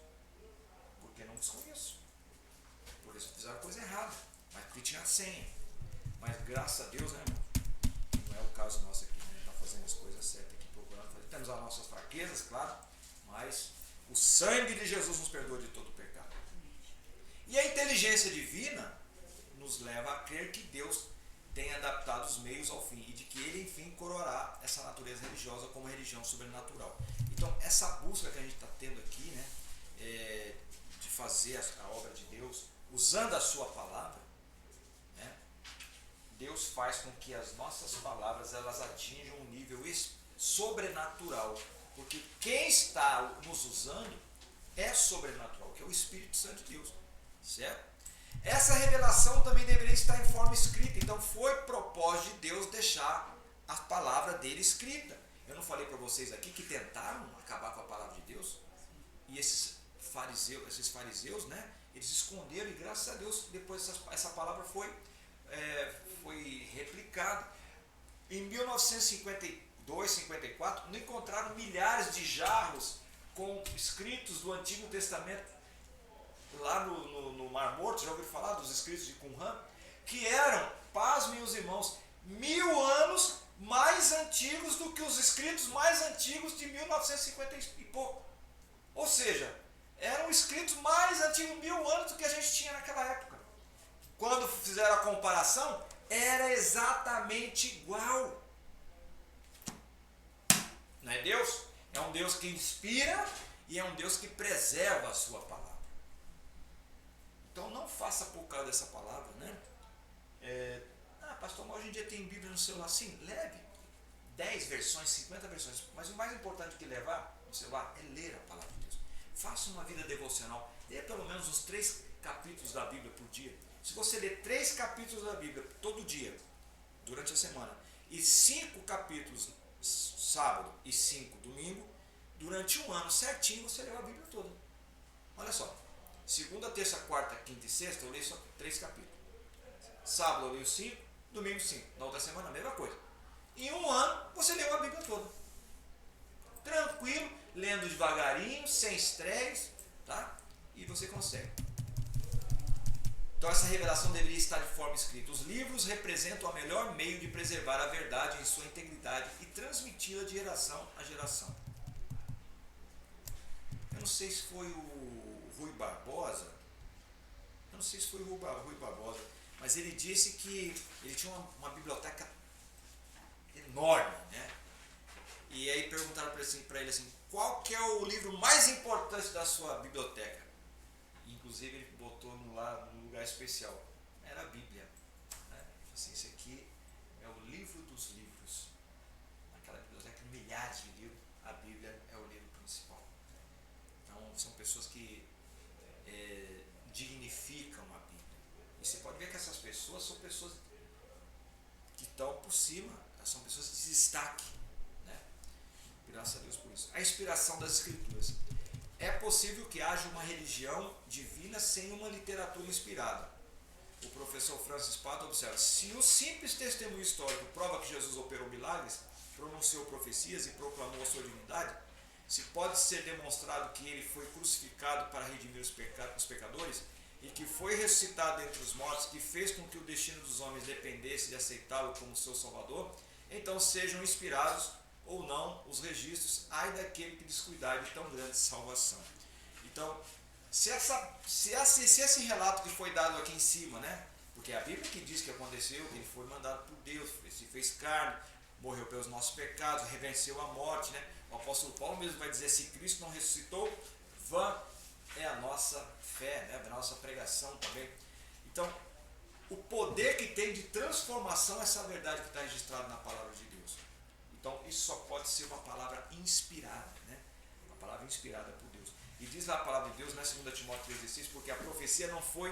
porque não vos conheço. Por isso fizeram coisa errada, mas porque tinha a senha. Mas graças a Deus, né, irmão? Não é o caso nosso aqui, né? A gente está fazendo as coisas certas aqui, procurando fazer. Temos as nossas fraquezas, claro, mas o sangue de Jesus nos perdoa de todo o pecado. E a inteligência divina nos leva a crer que Deus tem adaptado os meios ao fim e de que Ele, enfim, coroará essa natureza religiosa como religião sobrenatural. Então, essa busca que a gente está tendo aqui, né, de fazer a obra de Deus, usando a sua palavra, né, Deus faz com que as nossas palavras elas atinjam um nível sobrenatural, porque quem está nos usando é sobrenatural, que é o Espírito Santo de Deus. Certo? Essa revelação também deveria estar em forma escrita. Então foi propósito de Deus deixar a palavra dele escrita. Eu não falei para vocês aqui que tentaram acabar com a palavra de Deus? E esses fariseus, né, eles esconderam, e graças a Deus depois essa palavra foi replicada. Em 1952, 54, não encontraram milhares de jarros com escritos do Antigo Testamento lá no Mar Morto. Já ouviram falar dos escritos de Qumran? Que eram, pasmem os irmãos, 1000 anos mais antigos do que os escritos mais antigos de 1950 e pouco. Ou seja, eram escritos mais antigos, 1000 anos do que a gente tinha naquela época. Quando fizeram a comparação, era exatamente igual. Não é Deus? É um Deus que inspira e é um Deus que preserva a sua palavra. Então não faça por causa dessa palavra, né? Pastor, mas hoje em dia tem Bíblia no celular. Sim, leve 10 versões, 50 versões. Mas o mais importante que levar no celular é ler a palavra de Deus. Faça uma vida devocional. Lê pelo menos uns 3 capítulos da Bíblia por dia. Se você ler 3 capítulos da Bíblia todo dia, durante a semana, e 5 capítulos sábado e 5 domingo, durante um ano certinho você leu a Bíblia toda. Olha só. Segunda, terça, quarta, quinta e sexta eu leio só 3 capítulos. Sábado eu leio 5, domingo 5. Na outra semana a mesma coisa. Em um ano você leu a Bíblia toda. Tranquilo, lendo devagarinho, sem estresse, tá? E você consegue. Então essa revelação deveria estar de forma escrita. Os livros representam o melhor meio de preservar a verdade em sua integridade e transmiti-la de geração a geração. Eu não sei se foi o Rui Barbosa, mas ele disse que ele tinha uma biblioteca enorme, né? E aí perguntaram para ele assim, qual que é o livro mais importante da sua biblioteca? Inclusive ele botou num lugar especial, era a Bíblia, né? Assim, esse aqui é o livro dos livros. Naquela biblioteca, milhares de livros, a Bíblia é o livro principal. Então são pessoas que dignificam a Bíblia, E você pode ver que essas pessoas são pessoas que estão por cima, são pessoas de destaque, né? Graças a Deus por isso. A inspiração das Escrituras. É possível que haja uma religião divina sem uma literatura inspirada. O professor Francis Pato observa: se o simples testemunho histórico prova que Jesus operou milagres, pronunciou profecias e proclamou a sua divindade, se pode ser demonstrado que ele foi crucificado para redimir os pecadores e que foi ressuscitado entre os mortos, que fez com que o destino dos homens dependesse de aceitá-lo como seu salvador, então sejam inspirados ou não os registros, ai daquele que descuidar de tão grande salvação. Então, se esse relato que foi dado aqui em cima, né? Porque é a Bíblia que diz que aconteceu, que ele foi mandado por Deus, se fez carne, morreu pelos nossos pecados, revenceu a morte, né? O apóstolo Paulo mesmo vai dizer: se Cristo não ressuscitou, vã é a nossa fé, né? A nossa pregação também. Então, o poder que tem de transformação é essa verdade que está registrada na palavra de Deus. Então, isso só pode ser uma palavra inspirada, né? Uma palavra inspirada por Deus. E diz lá a palavra de Deus, né? 2 Timóteo 3,16, porque a profecia não foi...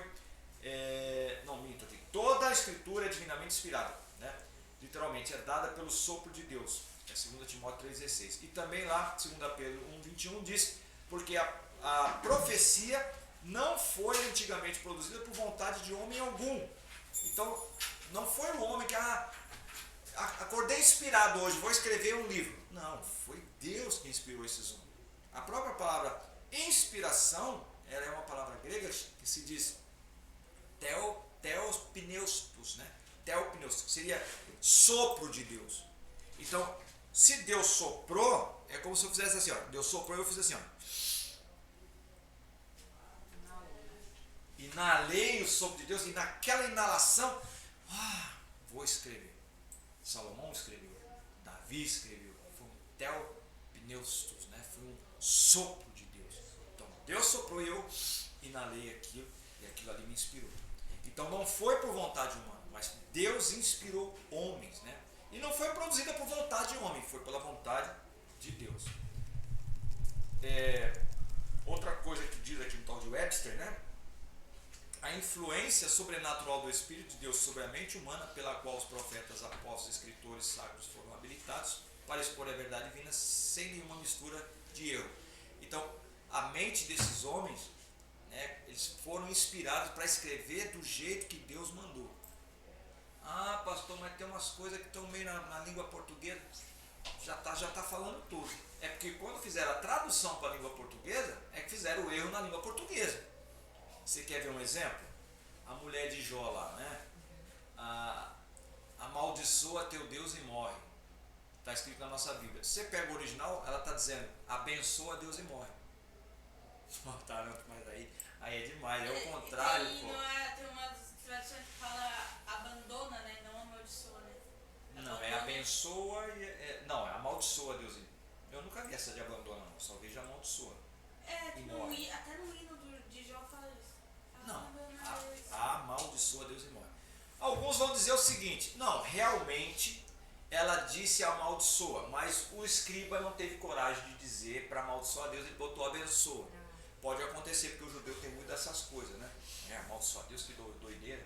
não, minto aqui. Toda a escritura é divinamente inspirada, né? Literalmente, é dada pelo sopro de Deus. É 2 Timóteo 3,16. E também lá, 2 Pedro 1,21 diz: porque a profecia não foi antigamente produzida por vontade de homem algum. Então, não foi o homem que acordei inspirado hoje, vou escrever um livro. Não, foi Deus que inspirou esses homens. A própria palavra inspiração, ela é uma palavra grega que se diz theopneustos, né? Theopneustos, seria sopro de Deus. Então, se Deus soprou, é como se eu fizesse assim, ó. Deus soprou e eu fiz assim, ó. Inalei o sopro de Deus e naquela inalação, vou escrever. Salomão escreveu, Davi escreveu, foi um theopneustos, né? Foi um sopro de Deus. Então, Deus soprou e eu inalei aquilo e aquilo ali me inspirou. Então, não foi por vontade humana, mas Deus inspirou homens, né? E não foi produzida por vontade de homem, foi pela vontade de Deus. Outra coisa que diz aqui no tal de Webster, né? A influência sobrenatural do Espírito de Deus sobre a mente humana, pela qual os profetas, apóstolos, escritores sacros foram habilitados para expor a verdade divina sem nenhuma mistura de erro. Então, a mente desses homens, né, eles foram inspirados para escrever do jeito que Deus mandou. Ah, pastor, mas tem umas coisas que estão meio na língua portuguesa, já tá falando tudo. É porque quando fizeram a tradução para a língua portuguesa, é que fizeram o erro na língua portuguesa. Você quer ver um exemplo? A mulher de Jó lá, né? Amaldiçoa teu Deus e morre. Está escrito na nossa Bíblia. Você pega o original, ela está dizendo: abençoa Deus e morre. Tá, mas aí é demais, é o contrário. Tem uma tradução que fala abandona, né? Não amaldiçoa, né? Não, é abençoa e... não, é amaldiçoa Deus e... Eu nunca vi essa de abandona, não. Só vejo amaldiçoa. Até no hino de Jó fala isso. Não, amaldiçoa Deus e morre. Alguns vão dizer o seguinte: não, realmente ela disse amaldiçoa, mas o escriba não teve coragem de dizer para amaldiçoar Deus, ele botou abençoa. Pode acontecer, porque o judeu tem muito dessas coisas, né? Amaldiçoar Deus, que doideira.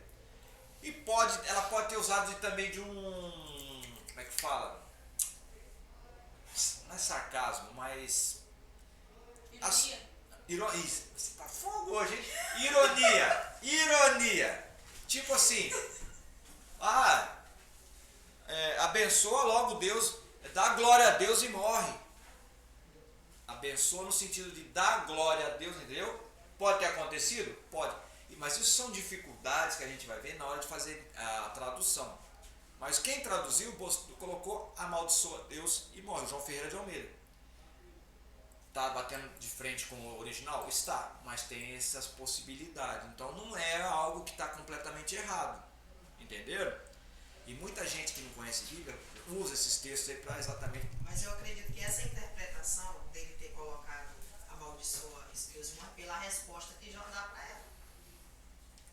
E ela pode ter usado também de um... Como é que fala? Não é sarcasmo, mas... Ironia. Você tá fogo hoje, hein? Ironia. Tipo assim, abençoa logo Deus, dá glória a Deus e morre. Abençoa no sentido de dar glória a Deus, entendeu? Pode ter acontecido? Pode. Mas isso são dificuldades que a gente vai ver na hora de fazer a tradução. Mas quem traduziu colocou amaldiçoa Deus e morre. João Ferreira de Almeida. Está batendo de frente com o original? Está, mas tem essas possibilidades. Então não é algo que está completamente errado. Entenderam? E muita gente que não conhece Bíblia usa esses textos aí para exatamente... Mas eu acredito que essa interpretação dele ter colocado amaldiçoa Deus pela resposta que Jó dá para ela.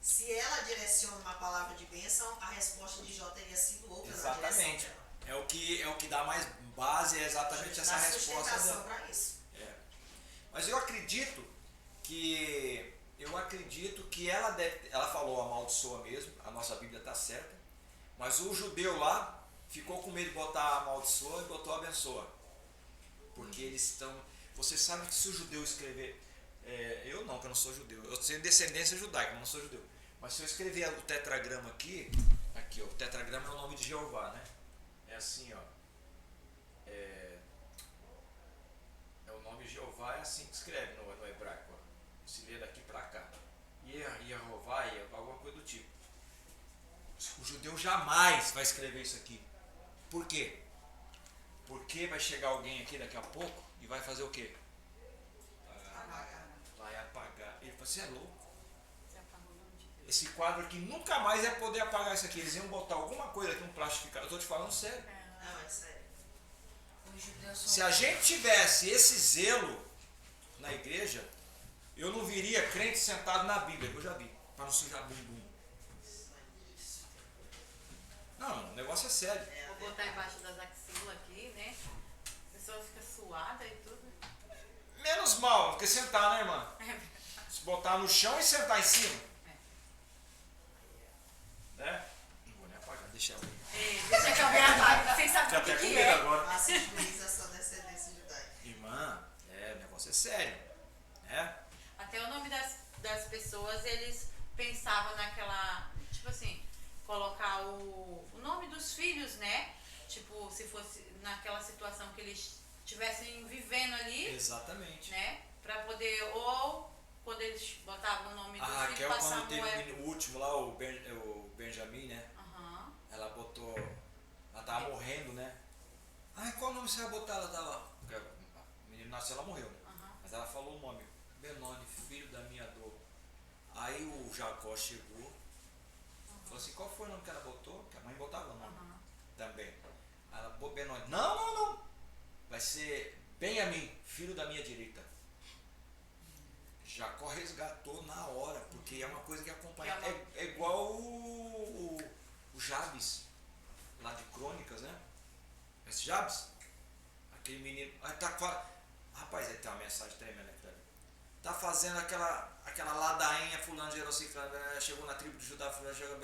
Se ela direciona uma palavra de bênção, a resposta de Jó teria sido outra. Exatamente. É o que dá mais base, é exatamente essa resposta dela. Para isso. Mas eu acredito que eu acredito que ela falou amaldiçoa mesmo, a nossa Bíblia está certa, mas o judeu lá ficou com medo de botar amaldiçoa e botou abençoa. Porque eles estão... Você sabe que se o judeu escrever... eu não, que eu não sou judeu. Eu tenho descendência judaica, mas não sou judeu. Mas se eu escrever o tetragrama aqui, ó, o tetragrama é o nome de Jeová, né? É assim, ó. O nome de Jeová é assim que escreve no hebraico, ó. Se lê daqui para cá. Jeová, alguma coisa do tipo. O judeu jamais vai escrever isso aqui. Por quê? Porque vai chegar alguém aqui daqui a pouco e vai fazer o quê? Vai apagar. Ele falou, você é louco? Esse quadro aqui nunca mais ia poder apagar isso aqui. Eles iam botar alguma coisa aqui, um plastificado. Eu estou te falando sério. Não, é sério. Os judeus são... Se a gente tivesse esse zelo na igreja, eu não viria crente sentado na Bíblia, que eu já vi, para não sujar bumbum. Não, o negócio é sério. Vou botar embaixo das axilas aqui, né? A pessoa fica suada e tudo. Menos mal, porque sentar, né, irmã? Se botar no chão e sentar em cima. Né? Não vou nem apagar, deixa ela aí. Deixa que alguém apague, sem saber Já o até que com que medo é. agora. Faça juízo a sua descendência judaica. Irmã, o negócio é sério. Né? Até o nome das pessoas, eles pensavam naquela, tipo assim, colocar o nome dos filhos, né? Tipo, se fosse naquela situação que eles estivessem vivendo ali, Exatamente. né? Pra poder, ou quando eles botavam o nome do A filho Raquel, pra quando Samuel. teve o último lá, o Benjamin, né? Aham. Ela botou. Ela tava morrendo, né? Ai, qual nome você vai botar? Ela tava. O menino nasceu, ela morreu, né? Aham. Mas ela falou o nome: Benoni, filho da minha dor. Aí o Jacó chegou, falou assim: qual foi o nome que ela botou? Que a mãe botava o nome Aham. também. Aí ela botou Benoni: não. Vai ser Benjamim, filho da minha direita. Jacó resgatou na hora, porque é uma coisa que acompanha. É igual o Jabes, lá de Crônicas, né? Esse Jabes, aquele menino. Rapaz, aí tem uma mensagem tremenda aqui. Tá fazendo aquela ladainha, fulano gerou ciclano, chegou na tribo de Judá, fulano chegou.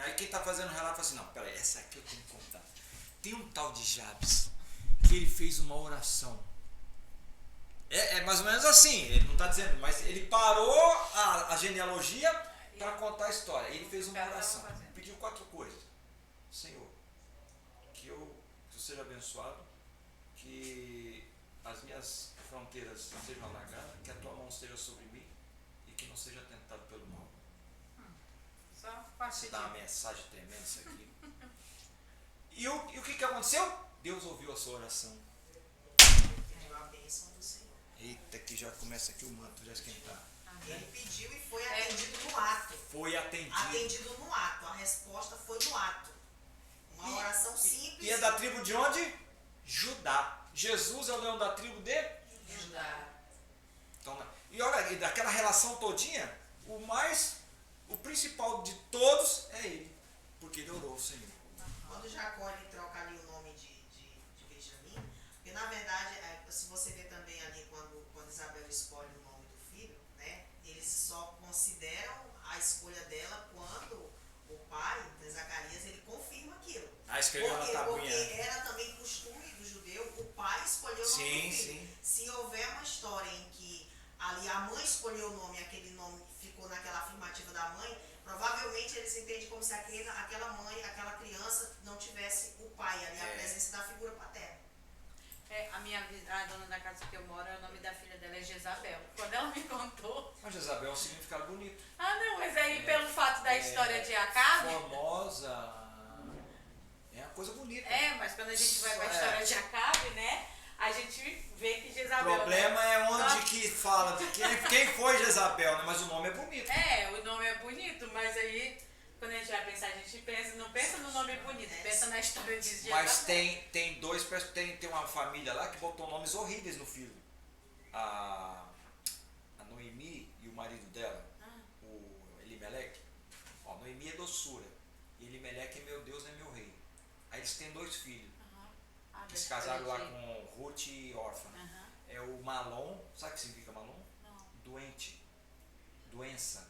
Aí quem tá fazendo o relato fala assim: não, peraí, essa aqui eu tenho que contar. Tem um tal de Jabes que ele fez uma oração. É mais ou menos assim, ele não está dizendo, mas ele parou a genealogia para contar a história. Ele fez uma oração, pediu 4 coisas. Senhor, que eu seja abençoado, que as minhas fronteiras sejam alargadas, que a tua mão esteja sobre mim e que não seja tentado pelo mal. Só Você dá uma mensagem tremenda isso aqui. E o que aconteceu? Deus ouviu a sua oração. Pediu a bênção do Senhor. Eita, que já começa aqui o manto, já esquentar. Ele pediu e foi atendido no ato. Foi atendido. Atendido no ato. A resposta foi no ato. Uma oração simples. E é da tribo de onde? Judá. Jesus é o leão da tribo de Judá. Então, e olha, e daquela relação todinha, o principal de todos é ele. Porque ele orou ao Senhor. Quando Jacó ele troca ali o nome de Benjamim, porque na verdade, se você vê também ali quando Isabel escolhe o nome do filho, né, eles só consideram a escolha dela quando o pai, Zacarias, ele confirma aquilo. Escreveu na tabuinha. Porque era também costume do judeu o pai escolher o nome do filho. Sim. Se houver uma história em que ali a mãe escolheu o nome, aquele nome ficou naquela afirmativa da mãe, provavelmente eles entendem como se aquela mãe, aquela criança não tivesse o pai ali, a presença da figura paterna. A dona da casa que eu moro, o nome da filha dela é Jezabel. Quando ela me contou... Mas Jezabel é um significado bonito. Ah, não, mas aí pelo fato da história de Acabe... Formosa. É uma coisa bonita. Mas quando a gente vai pra história de Acabe, né? A gente vê que O Jezabel... problema é onde que fala de quem foi Jezabel, né? Mas o nome é bonito. O nome é bonito, mas aí... Quando a gente vai pensar, a gente não pensa no nome bonito, pensa na história de Jezabel. Mas tem uma família lá que botou nomes horríveis no filho. A Noemi e o marido dela, o Elimeleque. Noemi é doçura. E Elimeleque é meu Deus, é meu rei. Aí eles têm 2 filhos. Que se casaram lá com Ruth e Orfa. É o Malom, sabe o que significa Malom? Não. doente, doença,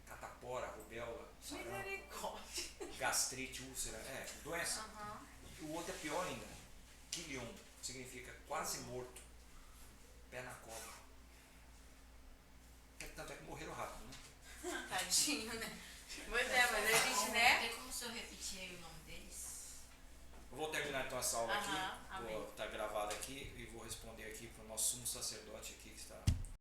catapora, rubéola, sarampo, Misericórdia. gastrite, úlcera, doença. Aham. O outro é pior ainda, quilion, significa quase morto, pé na cova. Tanto é que morreram rápido, né? Tadinho, né? Pois é, mas a gente, né? Tem como o senhor repetir aí o nome deles? Eu vou terminar então essa aula Aham, aqui, amém. vou estar gravada aqui e vou responder aqui para o nosso sumo sacerdote aqui que está